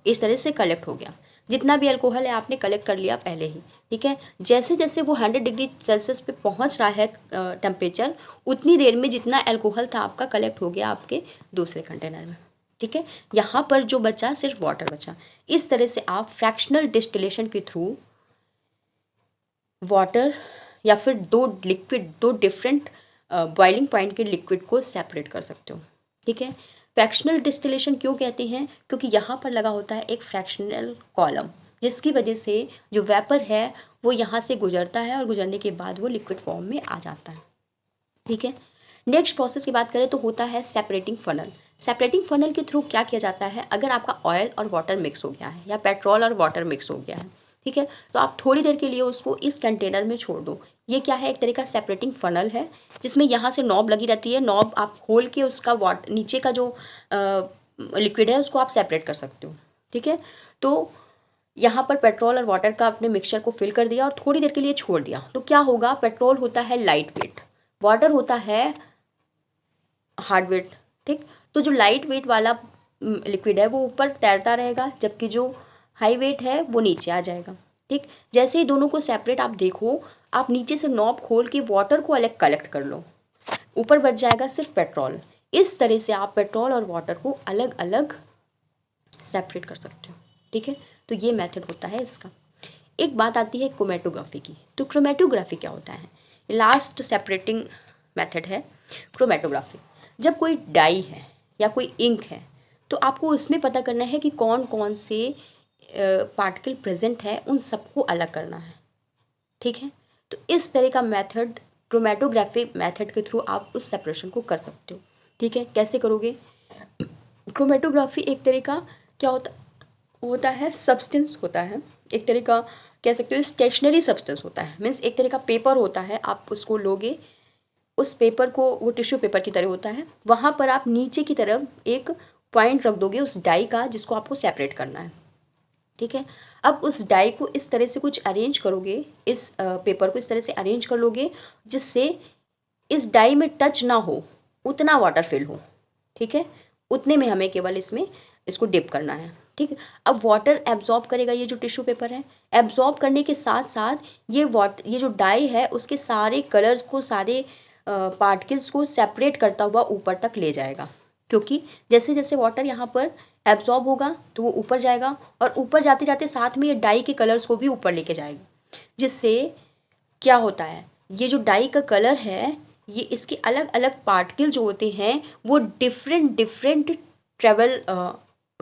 इस तरह से कलेक्ट हो गया। जितना भी अल्कोहल है आपने कलेक्ट कर लिया पहले ही। ठीक है, जैसे जैसे वो 100 डिग्री सेल्सियस पे पहुंच रहा है टेम्परेचर, उतनी देर में जितना अल्कोहल था आपका कलेक्ट हो गया आपके दूसरे कंटेनर में। ठीक है, यहाँ पर जो बचा सिर्फ वाटर बचा। इस तरह से आप फ्रैक्शनल डिस्टिलेशन के थ्रू वाटर या फिर दो डिफरेंट बॉइलिंग पॉइंट के लिक्विड को सेपरेट कर सकते हो। ठीक है, फ्रैक्शनल डिस्टिलेशन क्यों कहते हैं, क्योंकि यहाँ पर लगा होता है एक फ्रैक्शनल कॉलम, जिसकी वजह से जो वेपर है वो यहाँ से गुजरता है और गुजरने के बाद वो लिक्विड फॉर्म में आ जाता है। ठीक है, नेक्स्ट प्रोसेस की बात करें तो होता है सेपरेटिंग फनल। सेपरेटिंग फनल के थ्रू क्या किया जाता है, अगर आपका ऑयल और वाटर मिक्स हो गया है या पेट्रोल और वाटर मिक्स हो गया है, ठीक है, तो आप थोड़ी देर के लिए उसको इस कंटेनर में छोड़ दो। ये क्या है, एक तरह का सेपरेटिंग फनल है, जिसमें यहाँ से नॉब लगी रहती है। नॉब आप खोल के उसका नीचे का जो लिक्विड है उसको आप सेपरेट कर सकते हो। ठीक है, तो यहाँ पर पेट्रोल और वाटर का अपने मिक्सचर को फिल कर दिया और थोड़ी देर के लिए छोड़ दिया, तो क्या होगा, पेट्रोल होता है लाइट वेट, वाटर होता है हार्ड वेट। ठीक, तो जो लाइट वेट वाला लिक्विड है वो ऊपर तैरता रहेगा, जबकि जो हाई वेट है वो नीचे आ जाएगा। ठीक, जैसे ही दोनों को सेपरेट आप देखो, आप नीचे से नॉब खोल के वाटर को अलग कलेक्ट कर लो, ऊपर बच जाएगा सिर्फ पेट्रोल। इस तरह से आप पेट्रोल और वाटर को अलग अलग सेपरेट कर सकते हो। ठीक है, तो ये मेथड होता है इसका। एक बात आती है क्रोमेटोग्राफी की। तो क्रोमेटोग्राफी क्या होता है? लास्ट सेपरेटिंग मेथड है क्रोमेटोग्राफी। जब कोई डाई है या कोई इंक है तो आपको उसमें पता करना है कि कौन कौन से पार्टिकल प्रेजेंट है, उन सबको अलग करना है। ठीक है, तो इस तरह का मेथड क्रोमेटोग्राफी मेथड के थ्रू आप उस सेपरेशन को कर सकते हो। ठीक है, कैसे करोगे? क्रोमेटोग्राफी एक तरह का क्या होता है, सब्सटेंस होता है, एक तरह का कह सकते हो स्टेशनरी सब्सटेंस होता है। मीन्स एक तरह का पेपर होता है, आप उसको लोगे, उस पेपर को, वो टिश्यू पेपर की तरह होता है, वहाँ पर आप नीचे की तरफ एक पॉइंट रख दोगे उस डाई का जिसको आपको सेपरेट करना है। ठीक है, अब उस डाई को इस तरह से कुछ अरेंज करोगे, इस पेपर को इस तरह से अरेंज कर लोगे जिससे इस डाई में टच ना हो, उतना वाटर फिल हो। ठीक है, उतने में हमें केवल इसमें इसको डिप करना है। ठीक है, अब वाटर एब्जॉर्ब करेगा, ये जो टिश्यू पेपर है एब्जॉर्ब करने के साथ साथ ये जो डाई है उसके सारे कलर्स को, सारे पार्टिकल्स को सेपरेट करता हुआ ऊपर तक ले जाएगा। क्योंकि जैसे जैसे वाटर यहाँ पर एब्जॉर्ब होगा तो वो ऊपर जाएगा, और ऊपर जाते जाते साथ में ये डाई के कलर्स को भी ऊपर लेके जाएगा। जिससे क्या होता है, ये जो डाई का कलर है, ये इसके अलग अलग पार्टिकल जो होते हैं वो डिफरेंट डिफरेंट ट्रेवल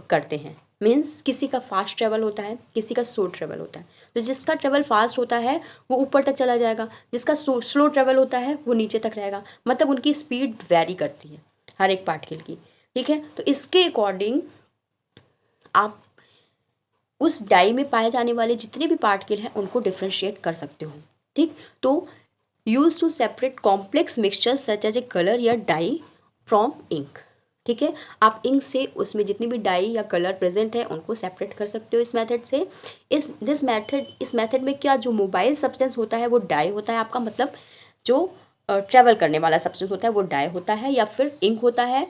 करते हैं। मीन्स किसी का फास्ट ट्रेवल होता है, किसी का स्लो ट्रेवल होता है। तो जिसका ट्रेवल फास्ट होता है वो ऊपर तक चला जाएगा, जिसका स्लो ट्रेवल होता है वो नीचे तक रहेगा। मतलब उनकी स्पीड वेरी करती है हर एक पार्टिकल की। ठीक है, तो इसके अकॉर्डिंग आप उस डाई में पाए जाने वाले जितने भी पार्टिकल हैं उनको डिफ्रेंशिएट कर सकते हो। ठीक, तो use to separate complex mixture such as a colour या डाई फ्रॉम इंक। ठीक है, आप इंक से उसमें जितनी भी डाई या कलर प्रेजेंट है उनको सेपरेट कर सकते हो इस मेथड से। इस मेथड में क्या, जो मोबाइल सब्सटेंस होता है वो डाई होता है आपका, मतलब जो ट्रेवल करने वाला सब्सटेंस होता है वो डाई होता है या फिर इंक होता है।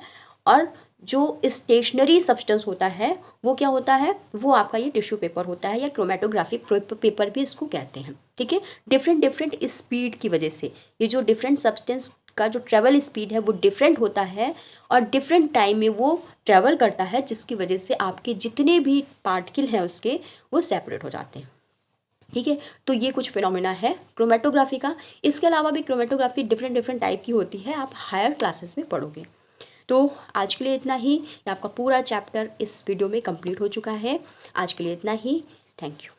और जो स्टेशनरी सब्सटेंस होता है वो क्या होता है, वो आपका ये टिश्यू पेपर होता है, या क्रोमेटोग्राफी पेपर भी इसको कहते हैं। ठीक है, डिफरेंट डिफरेंट स्पीड की वजह से ये जो डिफरेंट सब्सटेंस का जो ट्रेवल स्पीड है वो डिफरेंट होता है, और डिफरेंट टाइम में वो ट्रेवल करता है, जिसकी वजह से आपके जितने भी पार्टिकल हैं उसके वो सेपरेट हो जाते हैं। ठीक है, तो ये कुछ फिनोमिना है क्रोमेटोग्राफी का। इसके अलावा भी क्रोमेटोग्राफी डिफरेंट डिफरेंट टाइप की होती है, आप हायर क्लासेस में पढ़ोगे। तो आज के लिए इतना ही, आपका पूरा चैप्टर इस वीडियो में कंप्लीट हो चुका है। आज के लिए इतना ही, थैंक यू।